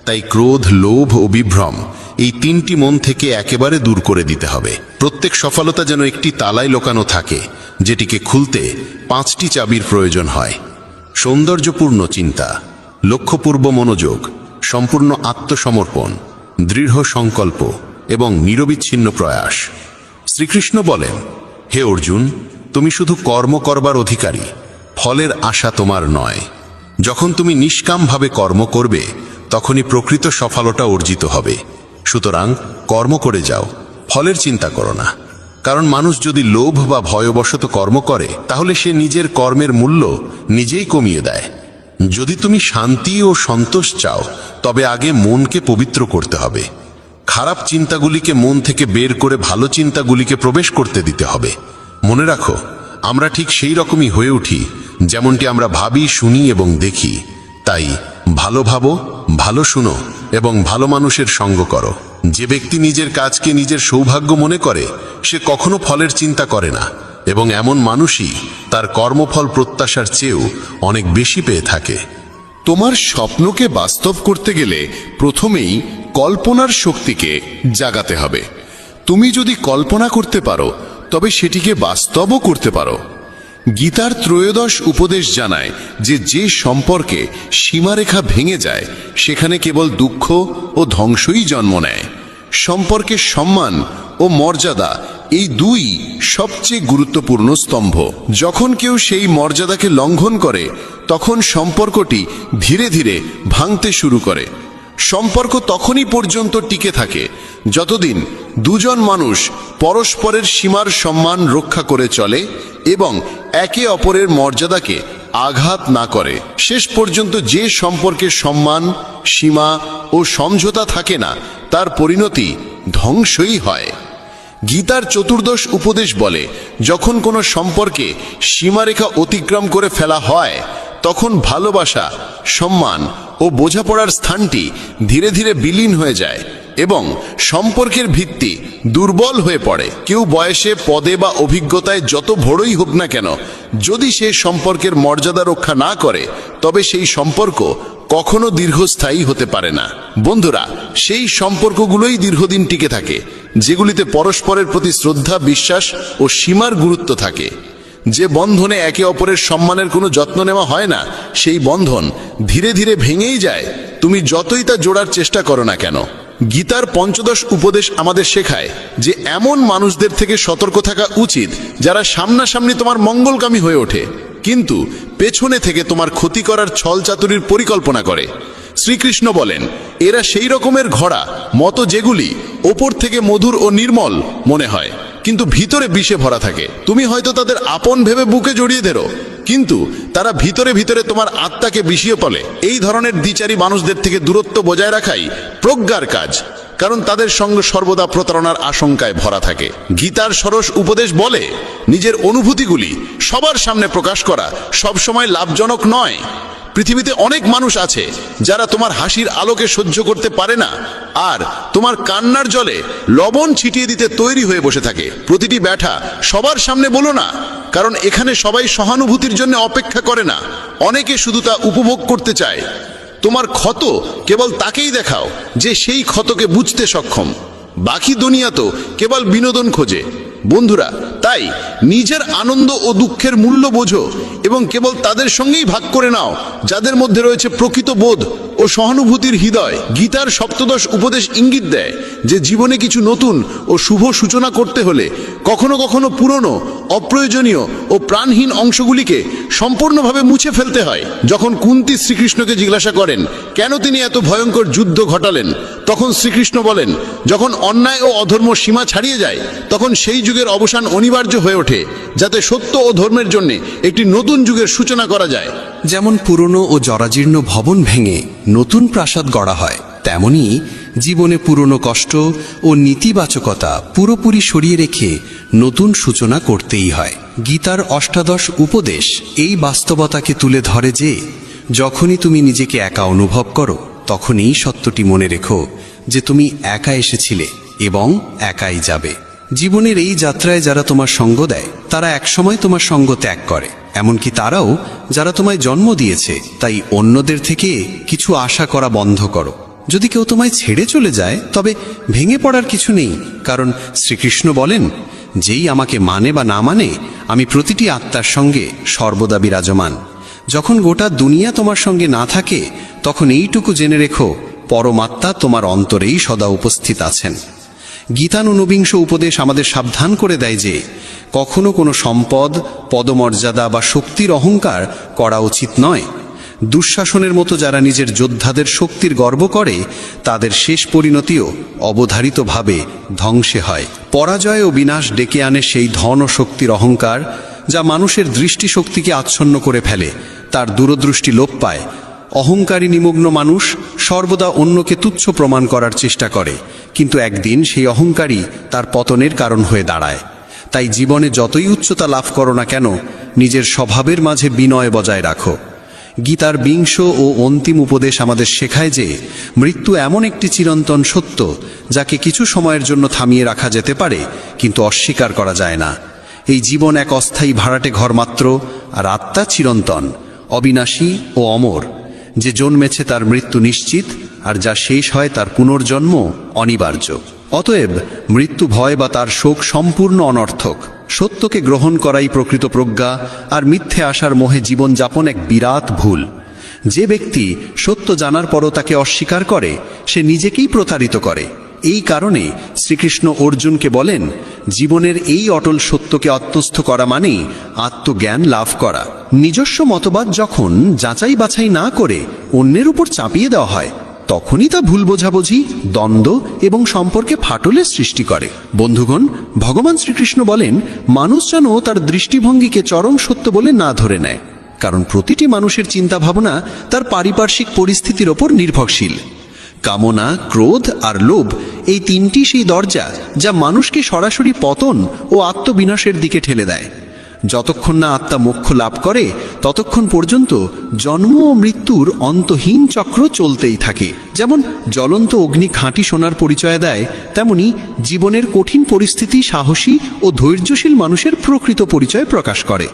তাই ক্রোধ, লোভ ও বিভ্রম এই তিনটি মন থেকে একেবারে দূর করে দিতে হবে। প্রত্যেক সফলতা যেন একটি তালায় লোকানো থাকে, যেটিকে খুলতে 5টি চাবির প্রয়োজন হয়। সৌন্দর্যপূর্ণ চিন্তা, লক্ষ্যপূর্ব মনোযোগ, সম্পূর্ণ আত্মসমর্পণ, দৃঢ় সংকল্প এবং নিরবিচ্ছিন্ন প্রয়াস। শ্রীকৃষ্ণ বলেন, হে অর্জুন, তুমি শুধু কর্ম করবার অধিকারী, ফলের আশা তোমার নয়। যখন তুমি নিষ্কামভাবে কর্ম করবে, তখনই প্রকৃত সফলতা অর্জিত হবে। সুতরাং কর্ম করে যাও, ফলের চিন্তা করো না। কারণ মানুষ যদি লোভ বা ভয়বশত কর্ম করে, তাহলে সে নিজের কর্মের মূল্য নিজেই কমিয়ে দেয়। যদি তুমি শান্তি ও সন্তোষ চাও, তবে আগে মনকে পবিত্র করতে হবে। খারাপ চিন্তাগুলিকে মন থেকে বের করে ভালো চিন্তাগুলিকে প্রবেশ করতে দিতে হবে। মনে রাখো, আমরা ঠিক সেই রকমই হয়ে উঠি যেমনটি আমরা ভাবি, শুনি এবং দেখি। তাই ভালো ভাবো, ভালো শুনো এবং ভালো মানুষের সঙ্গ করো। যে ব্যক্তি নিজের কাজকে নিজের সৌভাগ্য মনে করে, সে কখনো ফলের চিন্তা করে না, এবং এমন মানুষই তার কর্মফল প্রত্যাশার চেয়েও অনেক বেশি পেয়ে থাকে। তোমার স্বপ্নকে বাস্তব করতে গেলে প্রথমেই কল্পনার শক্তিকে জাগাতে হবে। তুমি যদি কল্পনা করতে পারো, তবে সেটিকে বাস্তবও করতে পারো। গীতার ত্রয়োদশ উপদেশ জানায় যে সম্পর্কে সীমারেখা ভেঙে যায়, সেখানে কেবল দুঃখ ও ধ্বংসই জন্ম নেয়। সম্পর্কের সম্মান ও মর্যাদা এই দুই সবচেয়ে গুরুত্বপূর্ণ স্তম্ভ। যখন কেউ সেই মর্যাদাকে লঙ্ঘন করে, তখন সম্পর্কটি ধীরে ধীরে ভাঙতে শুরু করে। সম্পর্ক তখনই পর্যন্ত টিকে থাকে যতদিন দুজন মানুষ পরস্পরের সীমার সম্মান রক্ষা করে চলে এবং একে অপরের মর্যাদাকে আঘাত না করে। শেষ পর্যন্ত যে সম্পর্কে সম্মান, সীমা ও সমঝোতা থাকে না, তার পরিণতি ধ্বংসই হয়। গীতার চতুর্দশ উপদেশ বলে, যখন কোনো সম্পর্কে সীমারেখা অতিক্রম করে ফেলা হয়, তখন ভালোবাসা, সম্মান ও বোঝাপড়ার স্থানটি ধীরে ধীরে বিলীন হয়ে যায় এবং সম্পর্কের ভিত্তি দুর্বল হয়ে পড়ে। কেউ বয়সে, পদে বা অভিজ্ঞতায় যত বড়ই হোক না কেন, যদি সে সম্পর্কের মর্যাদা রক্ষা না করে, তবে সেই সম্পর্ক কখনো দীর্ঘস্থায়ী হতে পারে না। বন্ধুরা, সেই সম্পর্কগুলোই দীর্ঘদিন টিকে থাকে যেগুলিতে পরস্পরের প্রতি শ্রদ্ধা, বিশ্বাস ও সীমার গুরুত্ব থাকে। যে বন্ধনে একে অপরের সম্মানের কোনো যত্ন নেওয়া হয় না, সেই বন্ধন ধীরে ধীরে ভেঙেই যায়, তুমি যতই তা জোড়ার চেষ্টা করো না কেন। গীতার পঞ্চদশ উপদেশ আমাদের শেখায় যে এমন মানুষদের থেকে সতর্ক থাকা উচিত যারা সামনাসামনি তোমার মঙ্গলকামী হয়ে ওঠে, কিন্তু পেছনে থেকে তোমার ক্ষতি করার ছল চাতুরির পরিকল্পনা করে। শ্রীকৃষ্ণ বলেন, এরা সেই রকমের ঘোড়া মতো যেগুলি ওপর থেকে মধুর ও নির্মল মনে হয়, কিন্তু ভিতরে বিষে ভরা থাকে। তুমি হয়তো তাদের আপন ভেবে বুকে জড়িয়ে ধরো, কিন্তু তারা ভিতরে ভিতরে তোমার আত্মাকে বিষিয়ে ফেলে। এই ধরনের দ্বিচারী মানুষদের থেকে দূরত্ব বজায় রাখাই প্রজ্ঞার কাজ, কারণ তাদের সঙ্গে সর্বদা প্রতারণার আশঙ্কায় ভরা থাকে। গীতার ষোড়শ উপদেশ বলে, নিজের অনুভূতিগুলি সবার সামনে প্রকাশ করা সবসময় লাভজনক নয়। পৃথিবীতে অনেক মানুষ আছে যারা তোমার হাসির আলোকে সহ্য করতে পারে না, আর তোমার কান্নার জলে লবণ ছিটিয়ে দিতে তৈরি হয়ে বসে থাকে। প্রতিটি ব্যথা সবার সামনে বলো না, কারণ এখানে সবাই সহানুভূতির জন্য অপেক্ষা করে না, অনেকে শুধু তা উপভোগ করতে চায়। তোমার ক্ষত কেবল তাকেই দেখাও যে সেই ক্ষতকে বুঝতে সক্ষম। বাকি দুনিয়া তো কেবল বিনোদন খোঁজে। বন্ধুরা, তাই নিজের আনন্দ ও দুঃখের মূল্য বোঝো এবং কেবল তাদের সঙ্গেই ভাগ করে নাও যাদের মধ্যে রয়েছে প্রকৃত বোধ ও সহানুভূতির হৃদয়। গীতার সপ্তদশ উপদেশ ইঙ্গিত দেয় যে জীবনে কিছু নতুন ও শুভ সূচনা করতে হলে কখনো কখনো পুরনো, অপ্রয়োজনীয় ও প্রাণহীন অংশগুলিকে সম্পূর্ণভাবে মুছে ফেলতে হয়। যখন কুন্তী শ্রীকৃষ্ণকে জিজ্ঞাসা করেন কেন তিনি এত ভয়ঙ্কর যুদ্ধ ঘটালেন, তখন শ্রীকৃষ্ণ বলেন, যখন অন্যায় ও অধর্ম সীমা ছাড়িয়ে যায় তখন সেই যুগের অবসান অনিবার্য হয়ে ওঠে, যাতে সত্য ও ধর্মের জন্য একটি নতুন যুগের সূচনা করা যায়। যেমন পুরনো ও জরাজীর্ণ ভবন ভেঙে নতুন প্রাসাদ গড়া হয়, তেমনি জীবনে পুরনো কষ্ট ও নেতিবাচকতা পুরোপুরি সরিয়ে রেখে নতুন সূচনা করতেই হয়। গীতার অষ্টাদশ উপদেশ এই বাস্তবতাকে তুলে ধরে যে যখনই তুমি নিজেকে একা অনুভব করো তখনই সত্যটি মনে রেখো যে তুমি একা এসেছিলে এবং একাই যাবে। জীবনের এই যাত্রায় যারা তোমার সঙ্গ দেয় তারা একসময় তোমার সঙ্গ ত্যাগ করে, এমনকি তারাও যারা তোমায় জন্ম দিয়েছে। তাই অন্যদের থেকে কিছু আশা করা বন্ধ করো। যদি কেউ তোমায় ছেড়ে চলে যায় তবে ভেঙে পড়ার কিছু নেই, কারণ শ্রীকৃষ্ণ বলেন, যেই আমাকে মানে বা না মানে আমি প্রতিটি আত্মার সঙ্গে সর্বদা বিরাজমান। যখন গোটা দুনিয়া তোমার সঙ্গে না থাকে তখন এইটুকু জেনে রেখো, পরমাত্মা তোমার অন্তরেই সদা উপস্থিত আছেন। গীতার ঊনবিংশ উপদেশ আমাদের সাবধান করে দেয় যে কখনো কোনো সম্পদ, পদমর্যাদা বা শক্তির অহংকার করা উচিত নয়। দুঃশাসনের মতো যারা নিজের যোদ্ধাদের শক্তির গর্ব করে তাদের শেষ পরিণতিও অবধারিতভাবে ধ্বংসে হয়। পরাজয় ও বিনাশ ডেকে আনে সেই ধন ও শক্তির অহংকার যা মানুষের দৃষ্টিশক্তিকে আচ্ছন্ন করে ফেলে, তার দূরদৃষ্টি লোপ পায়। অহংকারী নিমগ্ন মানুষ সর্বদা অন্যকে তুচ্ছ প্রমাণ করার চেষ্টা করে, কিন্তু একদিন সেই অহংকারী তার পতনের কারণ হয়ে দাঁড়ায়। তাই জীবনে যতই উচ্চতা লাভ করো না কেন, নিজের স্বভাবের মাঝে বিনয় বজায় রাখো। গীতার বিংশ ও অন্তিম উপদেশ আমাদের শেখায় যে মৃত্যু এমন একটি চিরন্তন সত্য যাকে কিছু সময়ের জন্য থামিয়ে রাখা যেতে পারে, কিন্তু অস্বীকার করা যায় না। এই জীবন এক অস্থায়ী ভাড়াটে ঘর মাত্র, আর আত্মা চিরন্তন, অবিনাশী ও অমর। যে জন্মেছে তার মৃত্যু নিশ্চিত, আর যা শেষ হয় তার পুনর্জন্ম অনিবার্য। অতএব মৃত্যু ভয় বা তার শোক সম্পূর্ণ অনর্থক। সত্যকে গ্রহণ করাই প্রকৃত প্রজ্ঞা, আর মিথ্যে আশার মোহে জীবনযাপন এক বিরাট ভুল। যে ব্যক্তি সত্য জানার পরও তাকে অস্বীকার করে সে নিজেকেই প্রতারিত করে। এই কারণে শ্রীকৃষ্ণ অর্জুনকে বলেন, জীবনের এই অটল সত্যকে আত্মস্থ করা মানেই আত্মজ্ঞান লাভ করা। নিজস্ব মতবাদ যখন যাচাই বাছাই না করে অন্যের উপর চাপিয়ে দেওয়া হয় তখনই তা ভুল বোঝাবুঝি, দ্বন্দ্ব এবং সম্পর্কে ফাটলের সৃষ্টি করে। বন্ধুগণ, ভগবান শ্রীকৃষ্ণ বলেন, মানুষ যেন তার দৃষ্টিভঙ্গিকে চরম সত্য বলে না ধরে নেয়, কারণ প্রতিটি মানুষের চিন্তাভাবনা তার পারিপার্শ্বিক পরিস্থিতির ওপর নির্ভরশীল। কামনা, ক্রোধ আর লোভ এই তিনটি সেই দরজা যা মানুষকে সরাসরি পতন ও আত্মবিনাশের দিকে ঠেলে দেয়। যতক্ষণ না আত্মা মোক্ষ লাভ করে ততক্ষণ পর্যন্ত জন্ম ও মৃত্যুর অন্তহীন চক্র চলতেই থাকে। যেমন জ্বলন্ত অগ্নি খাঁটি সোনার পরিচয় দেয়, তেমনি জীবনের কঠিন পরিস্থিতি সাহসী ও ধৈর্যশীল মানুষের প্রকৃত পরিচয় প্রকাশ করে।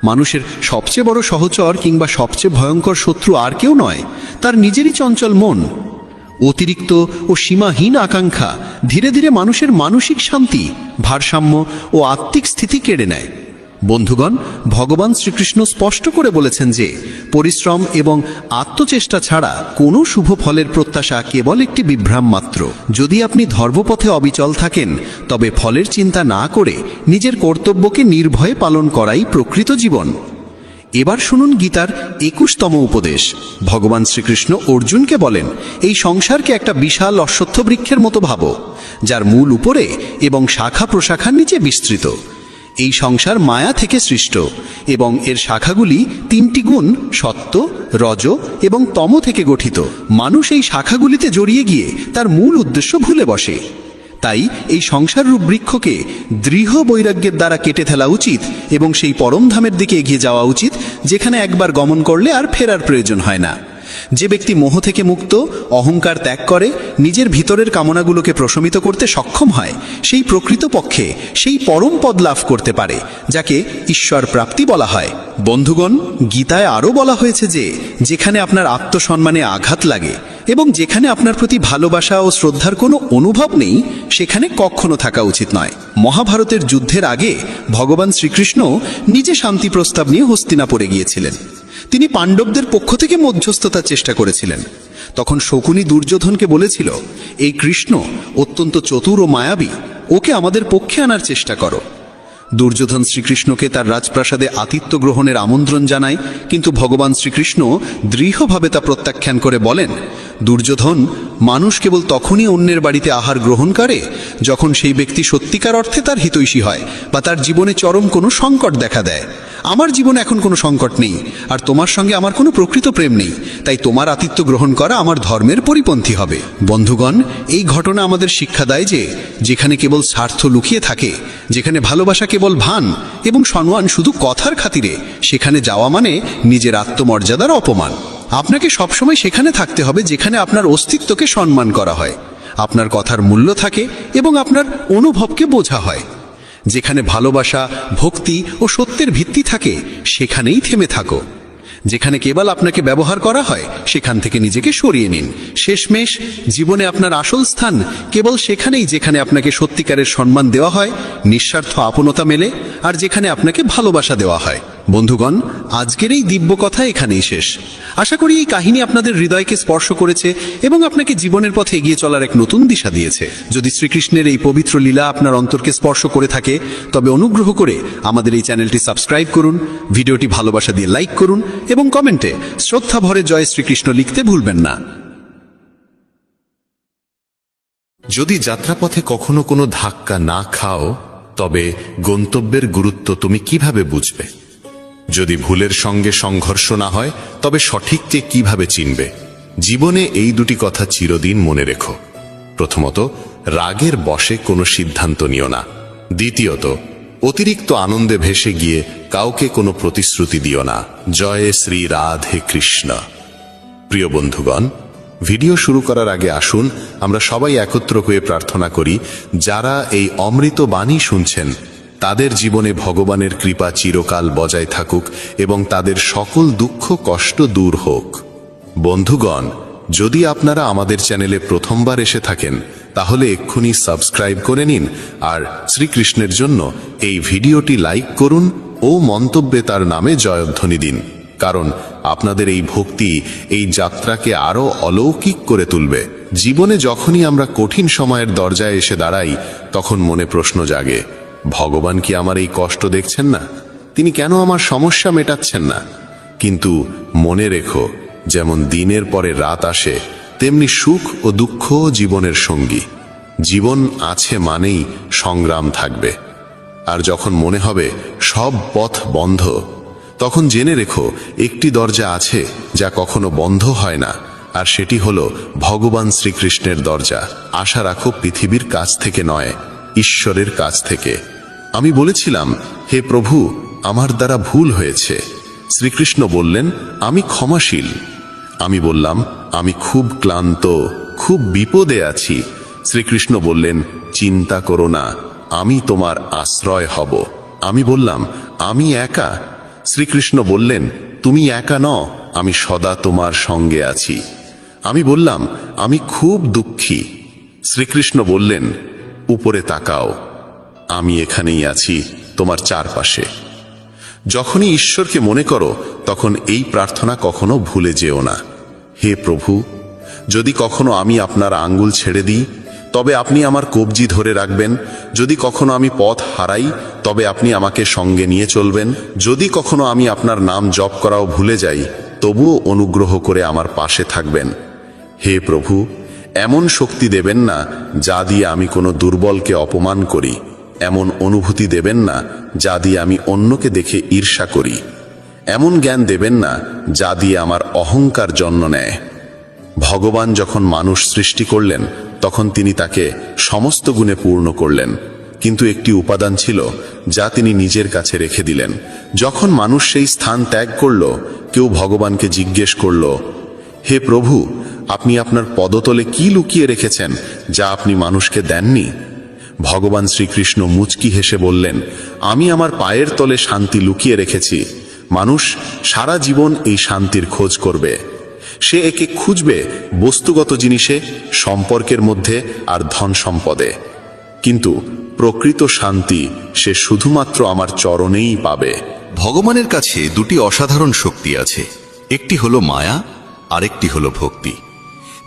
মানুষের সবচেয়ে বড় সহচর কিংবা সবচেয়ে ভয়ঙ্কর শত্রু আর কেউ নয়, তার নিজেরই চঞ্চল মন। অতিরিক্ত ও সীমাহীন আকাঙ্ক্ষা ধীরে ধীরে মানুষের মানসিক শান্তি, ভারসাম্য ও আত্মিক স্থিতি কেড়ে নেয়। বন্ধুগণ, ভগবান শ্রীকৃষ্ণ স্পষ্ট করে বলেছেন যে পরিশ্রম এবং আত্মচেষ্টা ছাড়া কোনো শুভ ফলের প্রত্যাশা কেবল একটি বিভ্রাম মাত্র। যদি আপনি ধর্মপথে অবিচল থাকেন তবে ফলের চিন্তা না করে নিজের কর্তব্যকে নির্ভয়ে পালন করাই প্রকৃত জীবন। এবার শুনুন গীতার 21তম উপদেশ। ভগবান শ্রীকৃষ্ণ অর্জুনকে বলেন, এই সংসারকে একটা বিশাল অশ্বত্থ বৃক্ষের মতো ভাবো, যার মূল উপরে এবং শাখা প্রশাখার নিচে বিস্তৃত। এই সংসার মায়া থেকে সৃষ্ট এবং এর শাখাগুলি তিনটি গুণ সত্য, রজ এবং তম থেকে গঠিত। মানুষ এই শাখাগুলিতে জড়িয়ে গিয়ে তার মূল উদ্দেশ্য ভুলে বসে। তাই এই সংসাররূপ বৃক্ষকে দৃঢ় বৈরাগ্যের দ্বারা কেটে ফেলা উচিত এবং সেই পরমধামের দিকে এগিয়ে যাওয়া উচিত, যেখানে একবার গমন করলে আর ফেরার প্রয়োজন হয় না। যে ব্যক্তি মোহ থেকে মুক্ত, অহংকার ত্যাগ করে নিজের ভিতরের কামনাগুলোকে প্রশমিত করতে সক্ষম হয়, সেই প্রকৃতপক্ষে সেই পরম পদ লাভ করতে পারে, যাকে ঈশ্বর প্রাপ্তি বলা হয়। বন্ধুগণ, গীতায় আরও বলা হয়েছে যে যেখানে আপনার আত্মসম্মানে আঘাত লাগে এবং যেখানে আপনার প্রতি ভালোবাসা ও শ্রদ্ধার কোনো অনুভব নেই সেখানে কখনো থাকা উচিত নয়। মহাভারতের যুদ্ধের আগে ভগবান শ্রীকৃষ্ণ নিজে শান্তি প্রস্তাব নিয়ে হস্তিনাপুরে গিয়েছিলেন। তিনি পাণ্ডবদের পক্ষ থেকে মধ্যস্থতার চেষ্টা করেছিলেন। তখন শকুনি দুর্যোধনকে বলেছিল, এই কৃষ্ণ অত্যন্ত চতুর ও মায়াবী, ওকে আমাদের পক্ষে আনার চেষ্টা করো। দুর্যোধন শ্রীকৃষ্ণকে তার রাজপ্রাসাদে আতিথ্য গ্রহণের আমন্ত্রণ জানায়, কিন্তু ভগবান শ্রীকৃষ্ণ দৃঢ়ভাবে তা প্রত্যাখ্যান করে বলেন, দুর্যোধন, মানুষ কেবল তখনই অন্যের বাড়িতে আহার গ্রহণ করে যখন সেই ব্যক্তি সত্যিকার অর্থে তার হিতৈষী হয় বা তার জীবনে চরম কোনো সংকট দেখা দেয়। আমার জীবনে এখন কোনো সংকট নেই, আর তোমার সঙ্গে আমার কোনো প্রকৃত প্রেম নেই, তাই তোমার আতিথ্য গ্রহণ করা আমার ধর্মের পরিপন্থী হবে। বন্ধুগণ, এই ঘটনা আমাদের শিক্ষা দেয় যে যেখানে কেবল স্বার্থ লুকিয়ে থাকে, যেখানে ভালোবাসা কেবল ভান এবং সম্মান শুধু কথার খাতিরে, সেখানে যাওয়া মানে নিজের আত্মমর্যাদার অপমান। আপনাকে সবসময় সেখানে থাকতে হবে যেখানে আপনার অস্তিত্বকে সম্মান করা হয়, আপনার কথার মূল্য থাকে এবং আপনার অনুভবকে বোঝা হয়। যেখানে ভালোবাসা, ভক্তি ও সত্যের ভিত্তি থাকে সেখানেই থেমে থাকো। যেখানে কেবল আপনাকে ব্যবহার করা হয় সেখান থেকে নিজেকে সরিয়ে নিন। শেষমেশ জীবনে আপনার আসল স্থান কেবল সেখানেই যেখানে আপনাকে সত্যিকারের সম্মান দেওয়া হয়, নিঃস্বার্থ আপনতা মেলে, আর যেখানে আপনাকে ভালোবাসা দেওয়া হয়। বন্ধুগণ, আজকের এই দিব্য কথা এখানেই শেষ। আশা করি এই কাহিনী আপনাদের হৃদয়কে স্পর্শ করেছে এবং আপনাকে জীবনের পথে এগিয়ে চলার এক নতুন দিশা দিয়েছে। যদি শ্রীকৃষ্ণের এই পবিত্র লীলা আপনার অন্তরকে স্পর্শ করে থাকে, তবে অনুগ্রহ করে আমাদের এই চ্যানেলটি সাবস্ক্রাইব করুন, ভিডিওটি ভালোবাসা দিয়ে লাইক করুন এবং কমেন্টে শ্রদ্ধা ভরে জয় শ্রীকৃষ্ণ লিখতে ভুলবেন না। যদি যাত্রাপথে কখনো কোনো ধাক্কা না খাও, তবে গন্তব্যের গুরুত্ব তুমি কিভাবে বুঝবে? যদি ভুলের সঙ্গে সংঘর্ষ না হয়, তবে সঠিককে কিভাবে চিনবে? জীবনে এই দুটি কথা চিরদিন মনে রেখো। প্রথমত, রাগের বশে কোনো সিদ্ধান্ত নিও না। দ্বিতীয়ত, অতিরিক্ত আনন্দে ভেসে গিয়ে কাউকে কোনো প্রতিশ্রুতি দিও না। জয় শ্রী রাধে কৃষ্ণ। প্রিয় বন্ধুগণ, ভিডিও শুরু করার আগে আসুন আমরা সবাই একত্র হয়ে প্রার্থনা করি, যারা এই অমৃত বাণী শুনছেন তাদের জীবনে ভগবানের কৃপা চিরকাল বজায় থাকুক এবং তাদের সকল দুঃখ কষ্ট দূর হোক। বন্ধুগণ, যদি আপনারা আমাদের চ্যানেলে প্রথমবার এসে থাকেন তাহলে এক্ষুনি সাবস্ক্রাইব করে নিন, আর শ্রীকৃষ্ণের জন্য এই ভিডিওটি লাইক করুন ও মন্তব্যে তার নামে জয়ধ্বনি দিন, কারণ আপনাদের এই ভক্তি এই যাত্রাকে আরো অলৌকিক করে তুলবে। জীবনে যখনই আমরা কঠিন সময়ের দরজায় এসে দাঁড়াই, তখন মনে প্রশ্ন জাগে, ভগবান কি আমার এই কষ্ট দেখছেন না? তিনি কেন আমার সমস্যা মেটাচ্ছেন না? কিন্তু মনে রেখো, যেমন দিনের পরে রাত আসে, তেমনি সুখ ও দুঃখ জীবনের সঙ্গী। জীবন আছে মানেই সংগ্রাম থাকবে। আর যখন মনে হবে সব পথ বন্ধ, তখন জেনে রেখো একটি দরজা আছে যা কখনো বন্ধ হয় না, আর সেটি হলো ভগবান শ্রীকৃষ্ণের দরজা। আশা রাখো পৃথিবীর কাছ থেকে নয়, ঈশ্বরের কাছ থেকে। আমি বলেছিলাম, হে প্রভু, আমার দ্বারা ভুল হয়েছে। শ্রীকৃষ্ণ বললেন, আমি ক্ষমাশীল। আমি বললাম, আমি খুব ক্লান্ত, খুব বিপদে আছি। শ্রীকৃষ্ণ বললেন, চিন্তা করো না, আমি তোমার আশ্রয় হব। আমি বললাম, আমি একা। শ্রীকৃষ্ণ বললেন, তুমি একা নও, আমি সদা তোমার সঙ্গে আছি। আমি বললাম, আমি খুব দুঃখী। শ্রীকৃষ্ণ বললেন, উপরে তাকাও, আমি এখানেই আছি তোমার চারপাশে। যখনই ঈশ্বরকে মনে করো, তখন এই প্রার্থনা কখনো ভুলে যেও না। হে প্রভু, যদি কখনো আমি আপনার আঙ্গুল ছেড়ে দিই, তবে আপনি আমার কবজি ধরে রাখবেন। যদি কখনো আমি পথ হারাই, তবে আপনি আমাকে সঙ্গে নিয়ে চলবেন। যদি কখনো আমি আপনার নাম জপ করাও ভুলে যাই, তবুও অনুগ্রহ করে আমার পাশে থাকবেন। হে প্রভু, এমন শক্তি দেবেন না যা দিয়ে আমি কোনো দুর্বলকে অপমান করি, এমন অনুভূতি দেবেন না যা দিয়ে আমি অন্যকে দেখে ঈর্ষা করি, এমন জ্ঞান দেবেন না যা দিয়ে আমার অহংকার জন্ম নেয়। ভগবান যখন মানুষ সৃষ্টি করলেন, তখন তিনি তাকে সমস্ত গুণে পূর্ণ করলেন, কিন্তু একটি উপাদান ছিল যা তিনি নিজের কাছে রেখে দিলেন। যখন মানুষ সেই স্থান ত্যাগ করল, কেউ ভগবানকে জিজ্ঞেস করল, হে প্রভু, আপনি আপনার পদতলে কি লুকিয়ে রেখেছেন যা আপনি মানুষকে দেননি? ভগবান শ্রীকৃষ্ণ মুচকি হেসে বললেন, আমি আমার পায়ের তলে শান্তি লুকিয়ে রেখেছি। মানুষ সারা জীবন এই শান্তির খোঁজ করবে। সে একে খুঁজবে বস্তুগত জিনিসে, সম্পর্কের মধ্যে আর ধন সম্পদে, কিন্তু প্রকৃত শান্তি সে শুধুমাত্র আমার চরণেই পাবে। ভগবানের কাছে দুটি অসাধারণ শক্তি আছে, একটি হলো মায়া, আরেকটি হলো ভক্তি।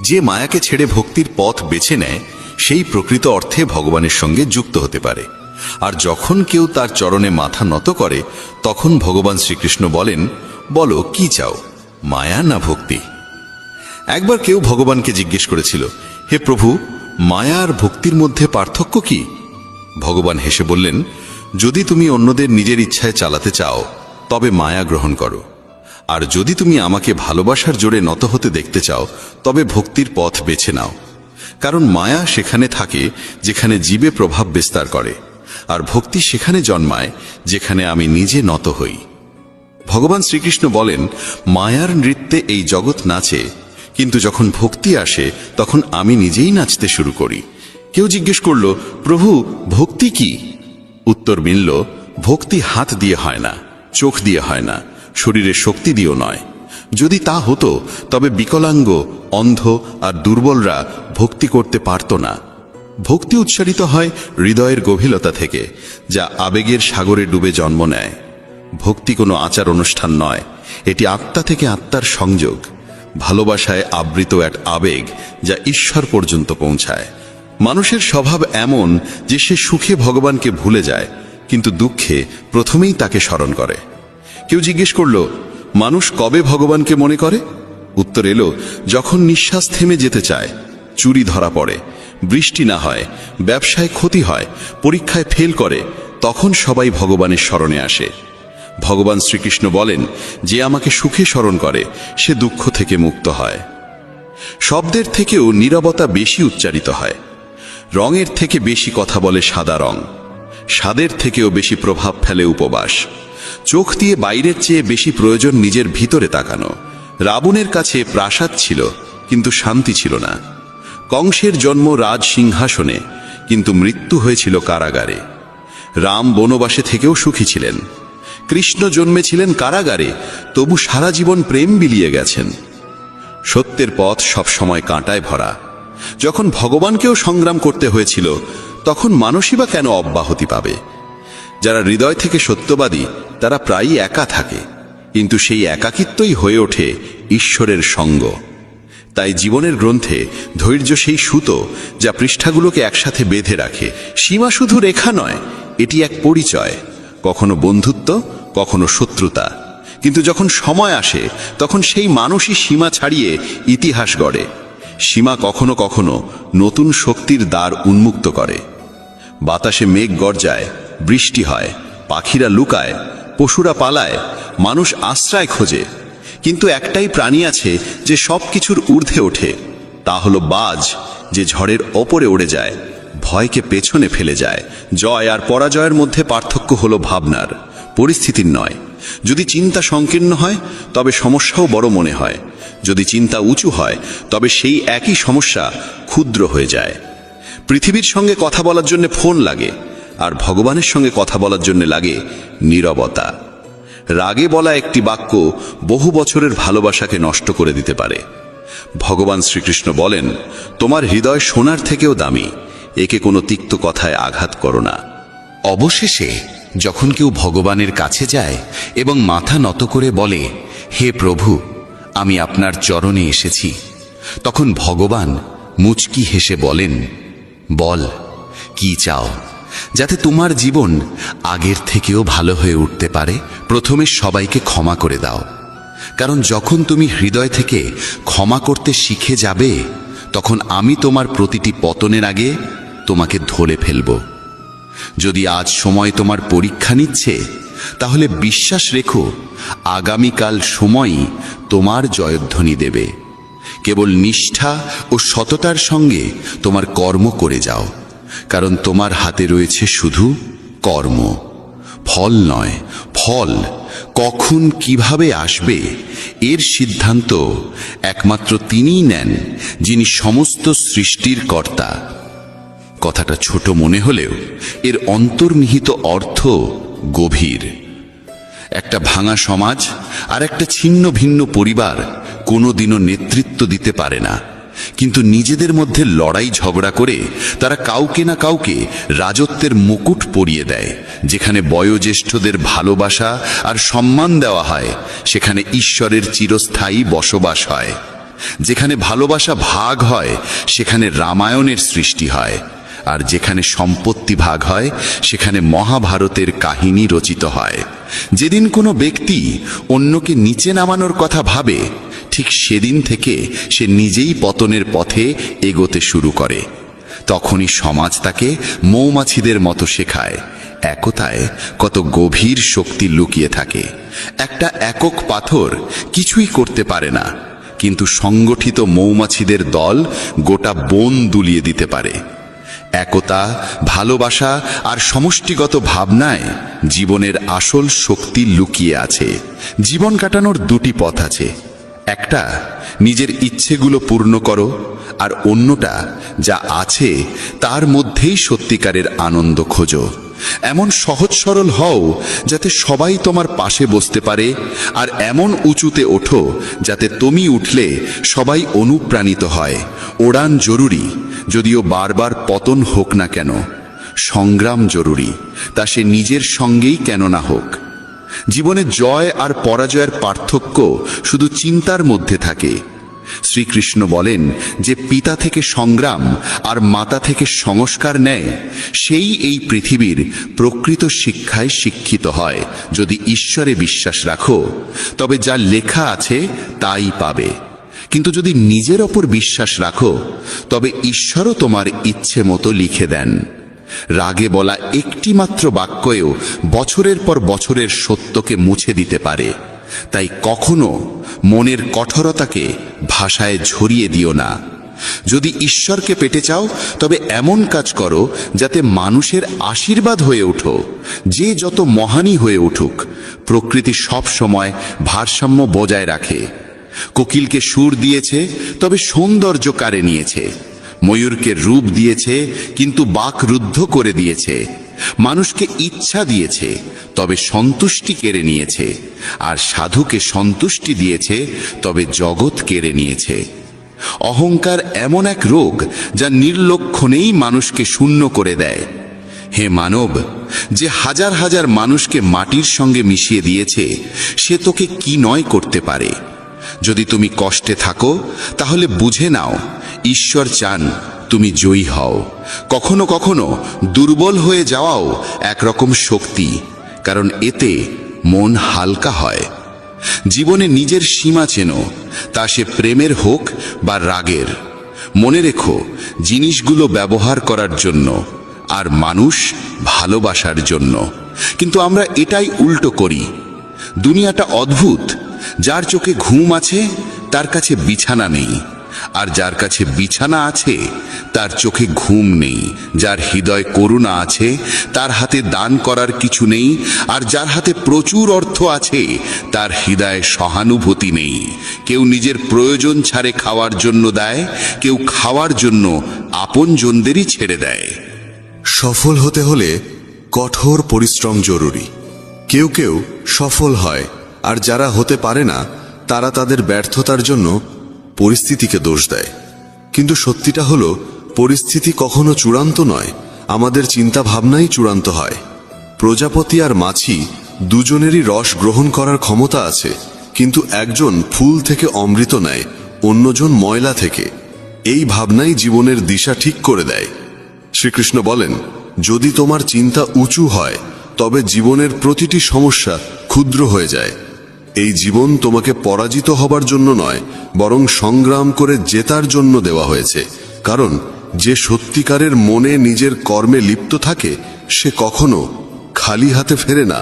যে মায়াকে ছেড়ে ভক্তির পথ বেছে নেয় সেই প্রকৃত অর্থে ভগবানের সঙ্গে যুক্ত হতে পারে। আর যখন কেউ তার চরণে মাথা নত করে তখন ভগবান শ্রীকৃষ্ণ বলেন, বলো কি চাও, মায়া না ভক্তি? একবার কেউ ভগবানকে জিজ্ঞেস করেছিল, হে প্রভু, মায়া আর ভক্তির মধ্যে পার্থক্য কি? ভগবান হেসে বললেন, যদি তুমি অন্যদের নিজের ইচ্ছায় চালাতে চাও তবে মায়া গ্রহণ করো, আর যদি তুমি আমাকে ভালোবাসার জোরে নত হতে দেখতে চাও তবে ভক্তির পথ বেছে নাও। কারণ মায়া সেখানে থাকে যেখানে জীবে প্রভাব বিস্তার করে, আর ভক্তি সেখানে জন্মায় যেখানে আমি নিজে নত হই। ভগবান শ্রীকৃষ্ণ বলেন, মায়ার নৃত্যে এই জগৎ নাচে, কিন্তু যখন ভক্তি আসে তখন আমি নিজেই নাচতে শুরু করি। কেউ জিজ্ঞেস করল, প্রভু, ভক্তি কি? উত্তর মিলল, ভক্তি হাত দিয়ে হয় না, চোখ দিয়ে হয় না, শরীরের শক্তি দিয়েও নয়। যদি তা হতো তবে বিকলাঙ্গ, অন্ধ আর দুর্বলরা ভক্তি করতে পারত না। ভক্তি উচ্চারিত হয় হৃদয়ের গভীরতা থেকে, যা আবেগের সাগরে ডুবে জন্ম নেয়। ভক্তি কোনো আচার অনুষ্ঠান নয়, এটি আত্মা থেকে আত্মার সংযোগ, ভালোবাসায় আবৃত এক আবেগ যা ঈশ্বর পর্যন্ত পৌঁছায়। মানুষের স্বভাব এমন যে সে সুখে ভগবানকে ভুলে যায়, কিন্তু দুঃখে প্রথমেই তাকে স্মরণ করে। কেউ জিজ্ঞেস করল, মানুষ কবে ভগবানকে মনে করে? উত্তর এলো, যখন নিঃশ্বাস থেমে যেতে চায়, চুরি ধরা পড়ে, বৃষ্টি না হয়, ব্যবসায় ক্ষতি হয়, পরীক্ষায় ফেল করে, তখন সবাই ভগবানের স্মরণে আসে। ভগবান শ্রীকৃষ্ণ বলেন, যে আমাকে সুখে স্মরণ করে সে দুঃখ থেকে মুক্ত হয়। শব্দের থেকেও নীরবতা বেশি উচ্চারিত হয়। রঙের থেকে বেশি কথা বলে সাদা রং, স্বাদের থেকেও বেশি প্রভাব ফেলে উপবাস। চোখ দিয়ে বাইরের চেয়ে বেশি প্রয়োজন নিজের ভিতরে তাকানো। রাবণের কাছে প্রাসাদ ছিল কিন্তু শান্তি ছিল না। কংসের জন্ম রাজ সিংহাসনে, কিন্তু মৃত্যু হয়েছিল কারাগারে। রাম বনবাসে থেকেও সুখী ছিলেন, কৃষ্ণ জন্মেছিলেন কারাগারে, তবু সারা জীবন প্রেম বিলিয়ে গেছেন। সত্যের পথ সবসময় কাঁটায় ভরা। যখন ভগবানকেও সংগ্রাম করতে হয়েছিল, তখন মানুষই বা কেন অব্যাহতি পাবে? যারা হৃদয় থেকে সত্যবাদী তারা প্রায়ই একা থাকে, কিন্তু সেই একাকিত্বই হয়ে ওঠে ঈশ্বরের সঙ্গ। তাই জীবনের গ্রন্থে ধৈর্য সেই সুতো যা পৃষ্ঠাগুলোকে একসাথে বেঁধে রাখে। সীমা শুধু রেখা নয়, এটি এক পরিচয়, কখনো বন্ধুত্ব, কখনো শত্রুতা। কিন্তু যখন সময় আসে তখন সেই মানুষই সীমা ছাড়িয়ে ইতিহাস গড়ে। সীমা কখনো কখনো নতুন শক্তির দ্বার উন্মুক্ত করে। বাতাসে মেঘ গর্জায়, বৃষ্টি হয়, পাখিরা লুকায়, পশুরা পালায়, মানুষ আশ্রয় খোঁজে, কিন্তু একটাই প্রাণী আছে যে সব কিছুর ঊর্ধ্বে ওঠে। তা হলো বাজ, যে ঝড়ের ওপরে উড়ে যায়, ভয়কে পেছনে ফেলে যায়। জয় আর পরাজয়ের মধ্যে পার্থক্য হলো ভাবনার, পরিস্থিতির নয়। যদি চিন্তা সংকীর্ণ হয় তবে সমস্যাও বড় মনে হয়, যদি চিন্তা উঁচু হয় তবে সেই একই সমস্যা ক্ষুদ্র হয়ে যায়। পৃথিবীর সঙ্গে কথা বলার জন্য ফোন লাগে, আর ভগবানের সঙ্গে কথা বলার জন্য লাগে নীরবতা। রাগে বলা একটি বাক্য বহু বছরের ভালোবাসাকে নষ্ট করে দিতে পারে। ভগবান শ্রীকৃষ্ণ বলেন, তোমার হৃদয় সোনার থেকেও দামি, একে কোনো তিক্ত কথায় আঘাত করো না। অবশেষে যখন কেউ ভগবানের কাছে যায় এবং মাথা নত করে বলে, হে প্রভু, আমি আপনার চরণে এসেছি, তখন ভগবান মুচকি হেসে বলেন, বল কি চাও, যাতে তোমার জীবন আগের থেকেও ভালো হয়ে উঠতে পারে। প্রথমে সবাইকে ক্ষমা করে দাও, কারণ যখন তুমি হৃদয় থেকে ক্ষমা করতে শিখে যাবে তখন আমি তোমার প্রতিটি পতনের আগে তোমাকে ধরে ফেলব। যদি আজ সময় তোমার পরীক্ষা নিচ্ছে, তাহলে বিশ্বাস রেখো আগামীকাল সময়ই তোমার জয়ধ্বনি দেবে। কেবল নিষ্ঠা ও সততার সঙ্গে তোমার কর্ম করে যাও, কারণ তোমার হাতে রয়েছে শুধু কর্ম, ফল নয়। ফল কখন কিভাবে আসবে এর সিদ্ধান্ত একমাত্র তিনিই নেন, যিনি সমস্ত সৃষ্টির কর্তা। কথাটা ছোট মনে হলেও এর অন্তর্নিহিত অর্থ গভীর। একটা ভাঙা সমাজ আর একটা ছিন্ন ভিন্ন পরিবার কোনোদিনও নেতৃত্ব দিতে পারে না, কিন্তু নিজেদের মধ্যে লড়াই ঝগড়া করে তারা কাউকে না কাউকে রাজত্বের মুকুট পরিয়ে দেয়। যেখানে বয়োজ্যেষ্ঠদের ভালোবাসা আর সম্মান দেওয়া হয়, সেখানে ঈশ্বরের চিরস্থায়ী বসবাস হয়। যেখানে ভালোবাসা ভাগ হয়, সেখানে রামায়ণের সৃষ্টি হয়। আর যেখানে সম্পত্তি ভাগ হয়, সেখানে মহাভারতের কাহিনী রচিত হয়। যেদিন কোনো ব্যক্তি অন্যকে নিচে নামানোর কথা ভাবে, ঠিক সেদিন থেকে সে নিজেই পতনের পথে এগোতে শুরু করে। তখনই সমাজ তাকে মৌমাছিদের মতো শেখায়, একতায় কত গভীর শক্তি লুকিয়ে থাকে। একটা একক পাথর কিছুই করতে পারে না, কিন্তু সংগঠিত মৌমাছিদের দল গোটা বন দুলিয়ে দিতে পারে। একতা, ভালোবাসা আর সমষ্টিগত ভাবনায় জীবনের আসল শক্তি লুকিয়ে আছে। জীবন কাটানোর দুটি পথ আছে, একটা নিজের ইচ্ছেগুলো পূর্ণ করো, আর অন্যটা যা আছে তার মধ্যেই সত্যিকারের আনন্দ খোঁজো। এমন সহজ সরল হও যাতে সবাই তোমার পাশে বসতে পারে, আর এমন উঁচুতে ওঠো যাতে তুমি উঠলে সবাই অনুপ্রাণিত হয়। ওড়ান জরুরি, যদিও বারবার পতন হোক না কেন। সংগ্রাম জরুরি, তা সে নিজের সঙ্গেই কেন না হোক। জীবনে জয় আর পরাজয়ের পার্থক্য শুধু চিন্তার মধ্যে থাকে। শ্রীকৃষ্ণ বলেন যে পিতা থেকে সংগ্রাম আর মাতা থেকে সংস্কার নেয়, সেই এই পৃথিবীর প্রকৃত শিক্ষায় শিক্ষিত হয়। যদি ঈশ্বরে বিশ্বাস রাখো, তবে যা লেখা আছে তাই পাবে। কিন্তু যদি নিজের ওপর বিশ্বাস রাখো, তবে ঈশ্বরও তোমার ইচ্ছে মতো লিখে দেন। রাগে বলা একটি মাত্র বাক্যেও বছরের পর বছরের সত্যকে মুছে দিতে পারে। তাই কখনো মনের কঠোরতাকে ভাষায় ঝরিয়ে দিও না। যদি ঈশ্বরকে পেতে চাও, তবে এমন কাজ করো যাতে মানুষের আশীর্বাদ হয়ে ওঠো। যে যত মহানই হয়ে উঠুক, প্রকৃতি সব সময় ভারসাম্য বজায় রাখে। কোকিলকে সুর দিয়েছে, তবে সৌন্দর্য কাড়ে নিয়েছে। ময়ূরকে রূপ দিয়েছে, কিন্তু বাক রুদ্ধ করে দিয়েছে। মানুষকে ইচ্ছা দিয়েছে, তবে সন্তুষ্টি কেড়ে নিয়েছে। আর সাধুকে সন্তুষ্টি দিয়েছে, তবে জগৎ কেড়ে নিয়েছে। অহংকার এমন এক রোগ যা নির্লক্ষণেই মানুষকে শূন্য করে দেয়। হে মানব, যে হাজার হাজার মানুষকে মাটির সঙ্গে মিশিয়ে দিয়েছে, সে তোকে কি নয় করতে পারে। যদি তুমি কষ্টে থাকো, তাহলে বুঝে নাও ঈশ্বর চান তুমি জয়ী হও। কখনো কখনো দুর্বল হয়ে যাওয়াও একরকম শক্তি, কারণ এতে মন হালকা হয়। জীবনে নিজের সীমা চেনো, তা সে প্রেমের হোক বা রাগের। মনে রেখো, জিনিসগুলো ব্যবহার করার জন্য, আর মানুষ ভালোবাসার জন্য। কিন্তু আমরা এটাই উল্টো করি। দুনিয়াটা অদ্ভুত। যার চোখে ঘুম আছে, তার কাছে বিছানা নেই। আর যার কাছে বিছানা আছে, তার চোখে ঘুম নেই। যার হৃদয় করুণা আছে, তার হাতে দান করার কিছু নেই। আর যার হাতে প্রচুর অর্থ আছে, তার হৃদয়ে সহানুভূতি নেই। কেউ নিজের প্রয়োজন ছাড়ে খাওয়ার জন্য দেয়, কেউ খাওয়ার জন্য আপনজনদেরই ছেড়ে দেয়। সফল হতে হলে কঠোর পরিশ্রম জরুরি। কেউ কেউ সফল হয়, আর যারা হতে পারে না, তারা তাদের ব্যর্থতার জন্য পরিস্থিতিকে দোষ দেয়। কিন্তু সত্যিটা হলো, পরিস্থিতি কখনো চূড়ান্ত নয়, আমাদের চিন্তা ভাবনাই চূড়ান্ত হয়। প্রজাপতি আর মাছি দুজনেরই রস গ্রহণ করার ক্ষমতা আছে, কিন্তু একজন ফুল থেকে অমৃত নেয়, অন্যজন ময়লা থেকে। এই ভাবনাই জীবনের দিশা ঠিক করে দেয়। শ্রীকৃষ্ণ বলেন, যদি তোমার চিন্তা উঁচু হয়, তবে জীবনের প্রতিটি সমস্যা ক্ষুদ্র হয়ে যায়। এই জীবন তোমাকে পরাজিত হবার জন্য নয়, বরং সংগ্রাম করে জেতার জন্য দেওয়া হয়েছে। কারণ যে সত্যিকারের মনে নিজের কর্মে লিপ্ত থাকে, সে কখনো খালি হাতে ফেরে না।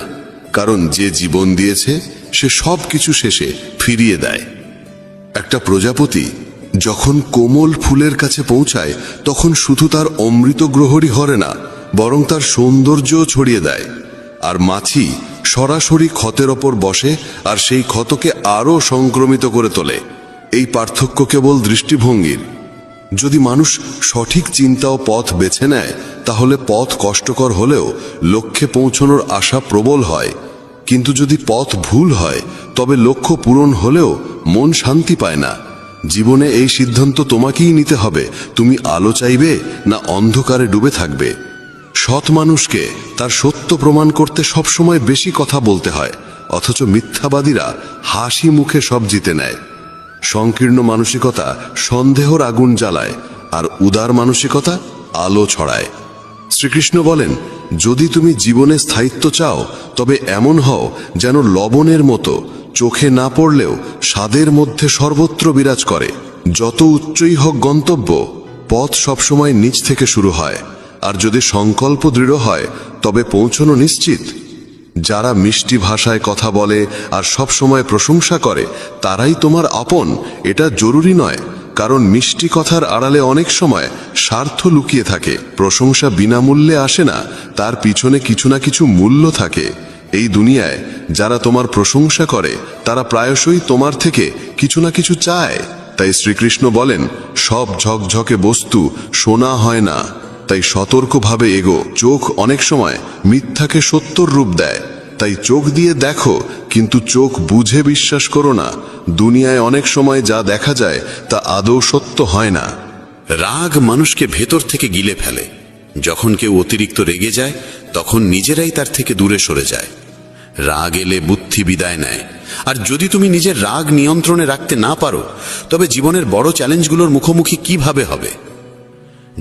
কারণ যে জীবন দিয়েছে, সে সব কিছু শেষে ফিরিয়ে দেয়। একটা প্রজাপতি যখন কোমল ফুলের কাছে পৌঁছায়, তখন শুধু তার অমৃত গ্রহণই হরে না, বরং তার সৌন্দর্যও ছড়িয়ে দেয়। আর মাছি সরাসরি ক্ষতের ওপর বসে, আর সেই ক্ষতকে আরও সংক্রমিত করে তোলে। এই পার্থক্য কেবল দৃষ্টিভঙ্গির। যদি মানুষ সঠিক চিন্তা ও পথ বেছে নেয়, তাহলে পথ কষ্টকর হলেও লক্ষ্যে পৌঁছানোর আশা প্রবল হয়। কিন্তু যদি পথ ভুল হয় তবে লক্ষ্য পূরণ হলেও মন শান্তি পায় না। জীবনে এই সিদ্ধান্ত তোমাকেই নিতে হবে, তুমি আলো চাইবে না অন্ধকারে ডুবে থাকবে। সৎ মানুষকে তার সত্য প্রমাণ করতে সবসময় বেশি কথা বলতে হয়, অথচ মিথ্যাবাদীরা হাসি মুখে সব জিতে নেয়। সংকীর্ণ মানসিকতা সন্দেহর আগুন জ্বালায়, আর উদার মানসিকতা আলো ছড়ায়। শ্রীকৃষ্ণ বলেন, যদি তুমি জীবনে স্থায়িত্ব চাও তবে এমন হও যেন লবণের মতো, চোখে না পড়লেও স্বাদের মধ্যে সর্বত্র বিরাজ করে। যত উচ্চই হোক গন্তব্য, পথ সবসময় নিচ থেকে শুরু হয়, আর যদি সংকল্প দৃঢ় হয় তবে পৌঁছানো নিশ্চিত। যারা মিষ্টি ভাষায় কথা বলে আর সব সময় প্রশংসা করে তারাই তোমার আপন, এটা জরুরি নয়, কারণ মিষ্টি কথার আড়ালে অনেক সময় স্বার্থ লুকিয়ে থাকে। প্রশংসা বিনামূল্যে আসে না, তার পিছনে কিছু না কিছু মূল্য থাকে। এই দুনিয়ায় যারা তোমার প্রশংসা করে তারা প্রায়শই তোমার থেকে কিছু না কিছু চায়। তাই শ্রীকৃষ্ণ বলেন, সব ঝকঝকে বস্তু সোনা হয় না, তাই সতর্কভাবে এগো। চোখ অনেক সময় মিথ্যাকে সত্যর রূপ দেয়, তাই চোখ দিয়ে দেখো, কিন্তু চোখ বুঝে বিশ্বাস করো না। দুনিয়ায় অনেক সময় যা দেখা যায় তা আদৌ সত্য হয় না। রাগ মানুষকে ভেতর থেকে গিলে ফেলে। যখন কেউ অতিরিক্ত রেগে যায় তখন নিজেরাই তার থেকে দূরে সরে যায়। রাগ এলে বুদ্ধি বিদায় নেয়, আর যদি তুমি নিজের রাগ নিয়ন্ত্রণে রাখতে না পারো তবে জীবনের বড় চ্যালেঞ্জগুলোর মুখোমুখি কিভাবে হবে?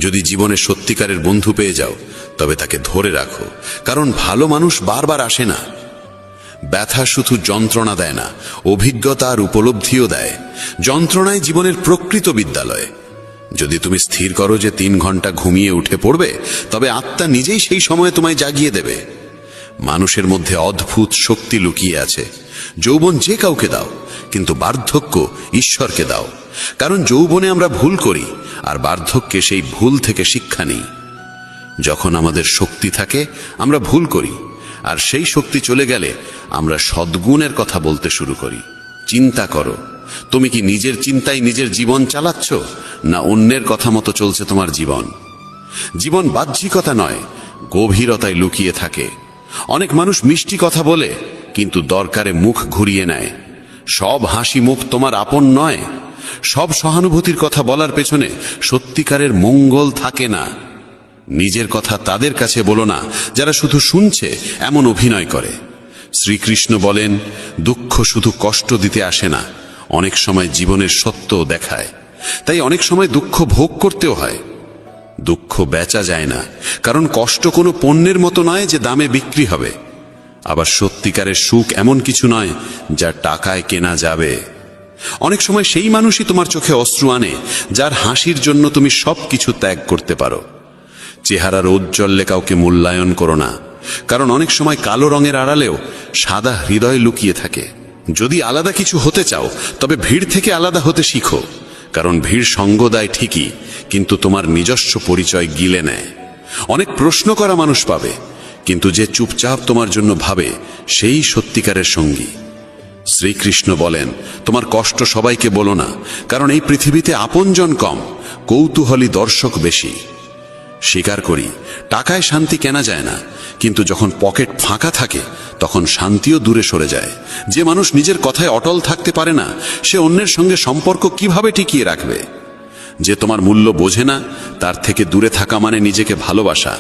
যদি জীবনে সত্যিকারের বন্ধু পেয়ে যাও তবে তাকে ধরে রাখো, কারণ ভালো মানুষ বারবার আসে না। ব্যথা শুধু যন্ত্রণা দেয় না, অভিজ্ঞতা আর উপলব্ধিও দেয়। যন্ত্রণায় জীবনের প্রকৃত বিদ্যালয়। যদি তুমি স্থির করো যে 3 ঘন্টা ঘুমিয়ে উঠে পড়বে, তবে আত্মা নিজেই সেই সময়ে তোমায় জাগিয়ে দেবে। মানুষের মধ্যে অদ্ভুত শক্তি লুকিয়ে আছে। যৌবন যে কাউকে দাও, কিন্তু বার্ধক্য ঈশ্বরকে দাও, কারণ যৌবনে আমরা ভুল করি আর বার্ধক্যে সেই ভুল থেকে শিক্ষা নিই। যখন আমাদের শক্তি থাকে আমরা ভুল করি, আর সেই শক্তি চলে গেলে আমরা সদ্গুণের কথা বলতে শুরু করি। চিন্তা করো, তুমি কি নিজের চিন্তায় নিজের জীবন চালাচ্ছ, না অন্যের কথা মতো চলছে তোমার জীবন? জীবন বাহ্যিকতা নয়, গভীরতায় লুকিয়ে থাকে। অনেক মানুষ মিষ্টি কথা বলে কিন্তু দরকারে মুখ ঘুরিয়ে নেয়। সব হাসি মুখ তোমার আপন নয়। সব সহানুভূতির কথা বলার পেছনে সত্যিকারের মঙ্গল থাকে না। নিজের কথা তাদের কাছে বলো না যারা শুধু শুনছে এমন অভিনয় করে। শ্রীকৃষ্ণ বলেন, দুঃখ শুধু কষ্ট দিতে আসে না, অনেক সময় জীবনের সত্যও দেখায়। তাই অনেক সময় দুঃখ ভোগ করতেও হয়। দুঃখ বেচা যায় না, কারণ কষ্ট কোনো পণ্যের মতো নয় যে দামে বিক্রি হবে। আবার সত্যিকারের সুখ এমন কিছু নয় যা টাকায় কেনা যাবে। অনেক সময় সেই মানুষই তোমার চোখে অশ্রু আনে যার হাসির জন্য তুমি সবকিছু ত্যাগ করতে পারো। চেহারার ঔজ্জ্বল্যে কাউকে মূল্যায়ন করো না, কারণ অনেক সময় কালো রঙের আড়ালেও সাদা হৃদয় লুকিয়ে থাকে। যদি আলাদা কিছু হতে চাও তবে ভিড় থেকে আলাদা হতে শিখো, কারণ ভিড় সঙ্গ দেয় ঠিকই, কিন্তু তোমার নিজস্ব পরিচয় গিলে নেয়। অনেক প্রশ্ন করা মানুষ পাবে, কিন্তু যে চুপচাপ তোমার জন্য ভাবে সেই সত্যিকারের সঙ্গী। শ্রীকৃষ্ণ বলেন, তোমার কষ্ট সবাইকে বলো না, কারণ এই পৃথিবীতে আপনজন কম, কৌতূহলী দর্শক বেশি। স্বীকার করি, টাকায় শান্তি কেনা যায় না, কিন্তু যখন পকেট ফাঁকা থাকে তখন শান্তিও দূরে সরে যায়। যে মানুষ নিজের কথায় অটল থাকতে পারে না, সে অন্যের সঙ্গে সম্পর্ক কিভাবে টিকিয়ে রাখবে? যে তোমার মূল্য বোঝে না, তার থেকে দূরে থাকা মানে নিজেকে ভালোবাসা,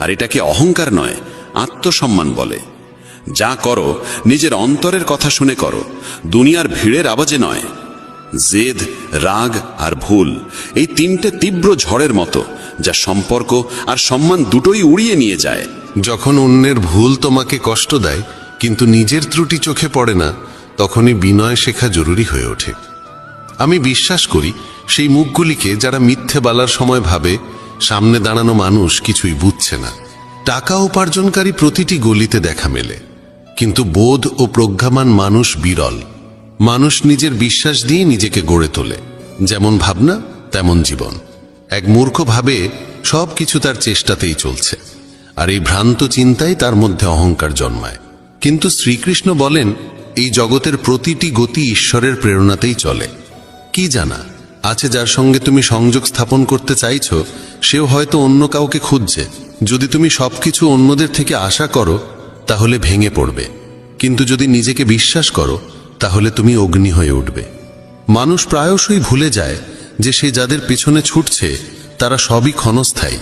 আর এটাকে অহংকার নয়, আত্মসম্মান বলে। যা করো নিজের অন্তরের কথা শুনে করো, দুনিয়ার ভিড়ের আওয়াজে নয়। জেদ, রাগ আর ভুল, এই 3টে তীব্র ঝড়ের মতো, যা সম্পর্ক আর সম্মান দুটোই উড়িয়ে নিয়ে যায়। যখন অন্যের ভুল তোমাকে কষ্ট দেয় কিন্তু নিজের ত্রুটি চোখে পড়ে না, তখনই বিনয় শেখা জরুরি হয়ে ওঠে। আমি বিশ্বাস করি সেই মুখগুলিকে যারা মিথ্যে বলার সময় ভাবে সামনে দাঁড়ানো মানুষ কিছুই বুঝছে না। টাকা উপার্জনকারী প্রতিটি গলিতে দেখা মেলে, কিন্তু বোধ ও প্রজ্ঞামান মানুষ বিরল। মানুষ নিজের বিশ্বাস দিয়ে নিজেকে গড়ে তোলে। যেমন ভাবনা তেমন জীবন। এক মূর্খ ভাবে সব কিছু তার চেষ্টাতেই চলছে, আর এই ভ্রান্ত চিন্তাই তার মধ্যে অহংকার জন্মায়। কিন্তু শ্রীকৃষ্ণ বলেন, এই জগতের প্রতিটি গতি ঈশ্বরের প্রেরণাতেই চলে। কি জানা আছে যার সঙ্গে তুমি সংযোগ স্থাপন করতে চাইছো, সেও হয়তো অন্য কাউকে খুঁজছে। যদি তুমি সবকিছু অন্যদের থেকে আশা করো তাহলে ভেঙে পড়বে। কিন্তু যদি নিজেকে বিশ্বাস করো তাহলে তুমি অগ্নি হয়ে উঠবে। মানুষ প্রায়শই ভুলে যায় যে সে যাদের পেছনে ছুটছে তারা সবই ক্ষণস্থায়ী।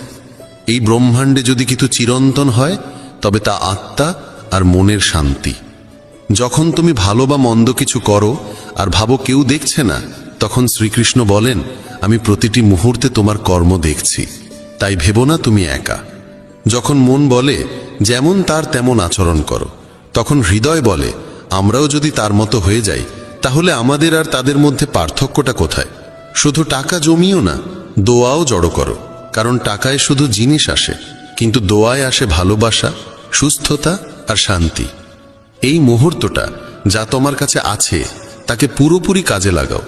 এই ব্রহ্মাণ্ডে যদি কিছু চিরন্তন হয় তবে তা আত্মা আর মনের শান্তি। যখন তুমি ভালো বা মন্দ কিছু করো আর ভাবো কেউ দেখছে না, তখন শ্রীকৃষ্ণ বলেন, আমি প্রতিটি মুহূর্তে তোমার কর্ম দেখছি, তাই ভেবো না তুমি একা। যখন মন বলে যেমন তার তেমন আচরণ করো, তখন হৃদয় বলে আমরাও যদি তার মতো হয়ে যাই তাহলে আমাদের আর তাদের মধ্যে পার্থক্যটা কোথায়? শুধু টাকা জমিও না, দোয়াও জড়ো করো, কারণ টাকায় শুধু জিনিস আসে, কিন্তু দোয়ায় আসে ভালোবাসা, সুস্থতা আর শান্তি। এই মুহূর্তটা যা তোমার কাছে আছে তাকে পুরোপুরি কাজে লাগাও,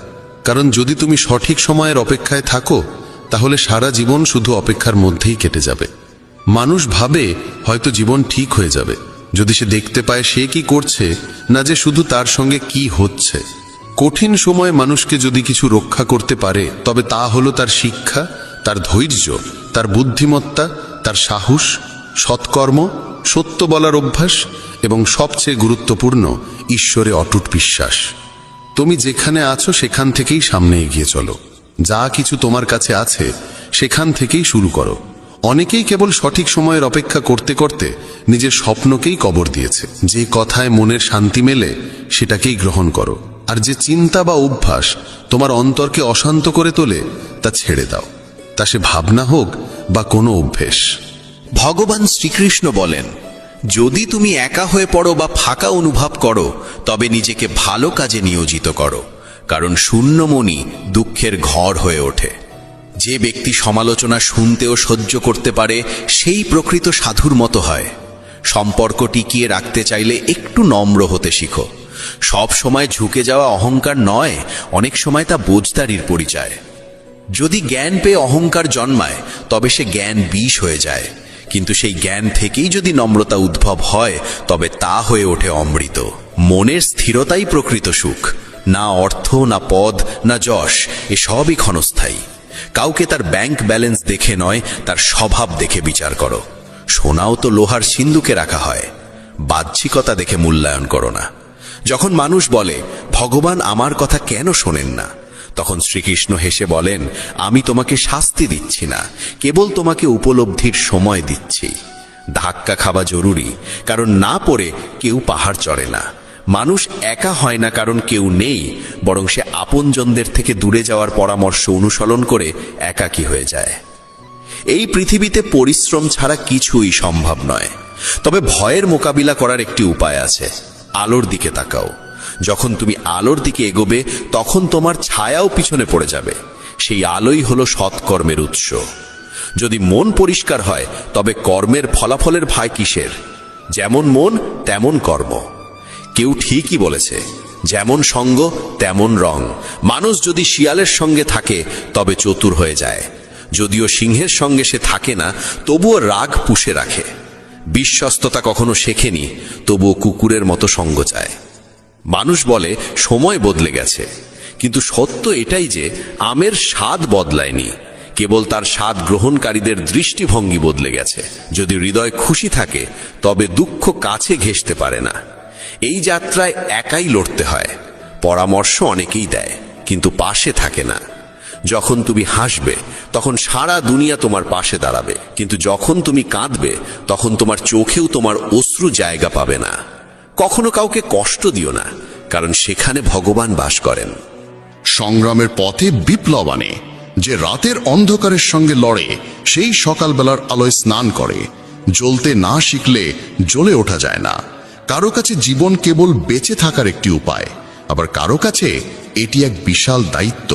কারণ যদি তুমি সঠিক সময়ের অপেক্ষায় থাকো তাহলে সারা জীবন শুধু অপেক্ষার মধ্যেই কেটে যাবে। মানুষ ভাবে হয়তো জীবন ঠিক হয়ে যাবে যদি সে দেখতে পায় সে কি করছে, না যে শুধু তার সঙ্গে কি হচ্ছে। কঠিন সময় মানুষকে যদি কিছু রক্ষা করতে পারে তবে তা হলো তার শিক্ষা, তার ধৈর্য, তার বুদ্ধিমত্তা, তার সাহস, সৎকর্ম, সত্য বলার অভ্যাস এবং সবচেয়ে গুরুত্বপূর্ণ ঈশ্বরে অটুট বিশ্বাস। তুমি যেখানে আছো সেখান থেকেই সামনে এগিয়ে চলো। যা কিছু তোমার কাছে আছে সেখান থেকেই শুরু করো। অনেকেই কেবল সঠিক সময়ের অপেক্ষা করতে করতে নিজের স্বপ্নকেই কবর দিয়েছে। যে কথায় মনের শান্তি মেলে সেটাকেই গ্রহণ করো, আর যে চিন্তা বা অভ্যাস তোমার অন্তরকে অশান্ত করে তোলে তা ছেড়ে দাও, তা সে ভাবনা হোক বা কোনো অভ্যেস। ভগবান শ্রীকৃষ্ণ বলেন, যদি তুমি একা হয়ে পড়ো বা ফাঁকা অনুভব করো তবে নিজেকে ভালো কাজে নিয়োজিত করো, কারণ শূন্য মনই দুঃখের ঘর হয়ে ওঠে। যে ব্যক্তি সমালোচনা শুনতেও সহ্য করতে পারে সেই প্রকৃত সাধুর মতো হয়। সম্পর্ক টিকিয়ে রাখতে চাইলে একটু নম্র হতে শিখো। সব সময় ঝুঁকে যাওয়া অহংকার নয়, অনেক সময় তা বোঝদারির পরিচয়। যদি জ্ঞান পেয়ে অহংকার জন্মায় তবে সে জ্ঞান বিষ হয়ে যায়, কিন্তু সেই জ্ঞান থেকেই যদি নম্রতা উদ্ভব হয় তবে তা হয়ে ওঠে অমৃত। মনের স্থিরতাই প্রকৃত সুখ, না অর্থ, না পদ, না যশ, এসবই ক্ষণস্থায়ী। কাউকে তার ব্যাংক ব্যালেন্স দেখে নয়, তার স্বভাব দেখে বিচার করো। সোনাও তো লোহার সিন্ধুকে রাখা হয়, বাহ্যিকতা দেখে মূল্যায়ন করো না। যখন মানুষ বলে ভগবান আমার কথা কেন শোনেন না, তখন শ্রীকৃষ্ণ হেসে বলেন, আমি তোমাকে শাস্তি দিচ্ছি না, কেবল তোমাকে উপলব্ধির সময় দিচ্ছি। ধাক্কা খাওয়া জরুরি, কারণ না পড়ে কেউ পাহাড় চড়ে না। মানুষ একা হয় না কারণ কেউ নেই, বরং সে আপনজনদের থেকে দূরে যাওয়ার পরামর্শ অনুসরণ করে একাকী হয়ে যায়। এই পৃথিবীতে পরিশ্রম ছাড়া কিছুই সম্ভব নয়, তবে ভয়ের মোকাবিলা করার একটি উপায় আছে। আলোর দিকে তাকাও। যখন তুমি আলোর দিকে এগোবে তখন তোমার ছায়াও পিছনে পড়ে যাবে। সেই আলোই হলো সৎকর্মের উৎস। যদি মন পরিষ্কার হয় তবে কর্মের ফলাফলের ভয় কিসের? যেমন মন তেমন কর্ম। কেউ ঠিকই বলেছে, যেমন সঙ্গ তেমন রং। মানুষ যদি শিয়ালের সঙ্গে থাকে তবে চতুর হয়ে যায়। যদিও সিংহের সঙ্গে সে থাকে না, তবুও রাগ পুষে রাখে। বিশ্বস্ততা কখনো শেখেনি, তবুও কুকুরের মতো সঙ্গ চায়। মানুষ বলে সময় বদলে গেছে, কিন্তু সত্য এটাই যে আমের স্বাদ বদলায়নি, কেবল তার স্বাদ গ্রহণকারীদের দৃষ্টিভঙ্গি বদলে গেছে। যদি হৃদয় খুশি থাকে তবে দুঃখ কাছে ঘেঁষতে পারে না। এই যাত্রায় একাই লড়তে হয়। পরামর্শ অনেকেই দেয়, কিন্তু পাশে থাকে না। যখন তুমি হাসবে তখন সারা দুনিয়া তোমার পাশে দাঁড়াবে, কিন্তু যখন তুমি কাঁদবে তখন তোমার চোখেও তোমার অশ্রু জায়গা পাবে না। কখনো কাউকে কষ্ট দিও না, কারণ সেখানে ভগবান বাস করেন। সংগ্রামের পথে বিপ্লব আনে। যে রাতের অন্ধকারের সঙ্গে লড়ে সেই সকালবেলার আলোয় স্নান করে। জ্বলতে না শিখলে জ্বলে ওঠা যায় না। কারো কাছে জীবন কেবল বেঁচে থাকার একটি উপায়, আবার কারো কাছে এটি এক বিশাল দায়িত্ব।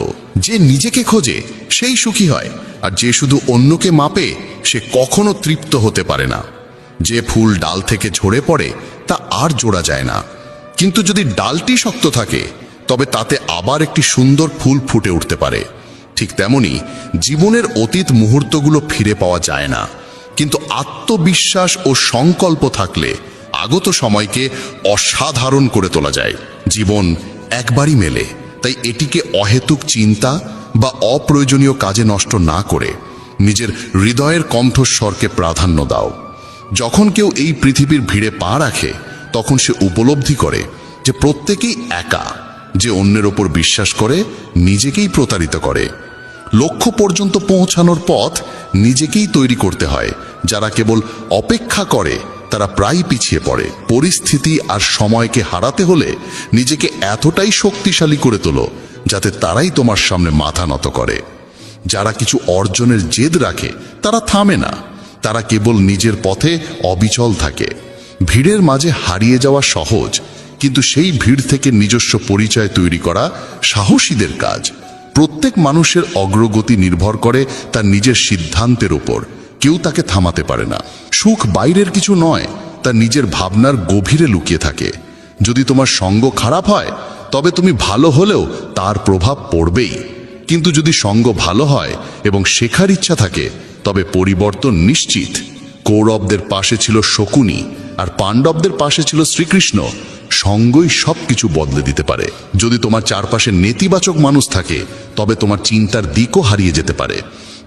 যে নিজেকে খোঁজে সেই সুখী হয়, আর যে শুধু অন্যকে মাপে সে কখনো তৃপ্ত হতে পারে না। যে ফুল ডাল থেকে ঝরে পড়ে তা আর জোড়া যায় না, কিন্তু যদি ডালটি শক্ত থাকে তবে তাতে আবার একটি সুন্দর ফুল ফুটে উঠতে পারে। ঠিক তেমনি জীবনের অতীত মুহূর্তগুলো ফিরে পাওয়া যায় না, কিন্তু আত্মবিশ্বাস ও সংকল্প থাকলে আগত সময়কে অসাধারণ করে তোলা যায়। জীবন একবারই মেলে, তাই এটিকে অহেতুক চিন্তা বা অপ্রয়োজনীয় কাজে নষ্ট না করে নিজের হৃদয়ের কণ্ঠস্বরকে প্রাধান্য দাও। যখন কেউ এই পৃথিবীর ভিড়ে পা রাখে তখন সে উপলব্ধি করে যে প্রত্যেকেই একা, যে অন্যের ওপর বিশ্বাস করে নিজেকেই প্রতারিত করে। লক্ষ্য পর্যন্ত পৌঁছানোর পথ নিজেকেই তৈরি করতে হয়। যারা কেবল অপেক্ষা করে তারা প্রায় পিছিয়ে পড়ে। পরিস্থিতি আর সময়কে হারাতে হলে নিজেকে এতটাই শক্তিশালী করে তোলো যাতে তারাই তোমার সামনে মাথা নত করে। যারা কিছু অর্জনের জেদ রাখে তারা থামে না, তারা কেবল নিজের পথে অবিচল থাকে। ভিড়ের মাঝে হারিয়ে যাওয়া সহজ, কিন্তু সেই ভিড় থেকে নিজস্ব পরিচয় তৈরি করা সাহসীদের কাজ। প্রত্যেক মানুষের অগ্রগতি নির্ভর করে তার নিজের সিদ্ধান্তের উপর। কেউ তাকে থামাতে পারে না। সুখ বাইরের কিছু নয়, তার নিজের ভাবনার গভীরে লুকিয়ে থাকে। যদি তোমার সঙ্গ খারাপ হয় তবে তুমি ভালো হলেও তার প্রভাব পড়বেই, কিন্তু যদি সঙ্গ ভালো হয় এবং শেখার ইচ্ছা থাকে তবে পরিবর্তন নিশ্চিত। কৌরবদের পাশে ছিল শকুনি আর পাণ্ডবদের পাশে ছিল শ্রীকৃষ্ণ। সঙ্গই সবকিছু বদলে দিতে পারে। যদি তোমার চারপাশে নেতিবাচক মানুষ থাকে তবে তোমার চিন্তার দিকও হারিয়ে যেতে পারে।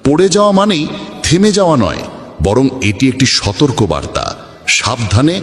পড়ে যাওয়া মানেই থেমে যাওয়া নয়, বরং এটি একটি সতর্ক বার্তা। সাবধানে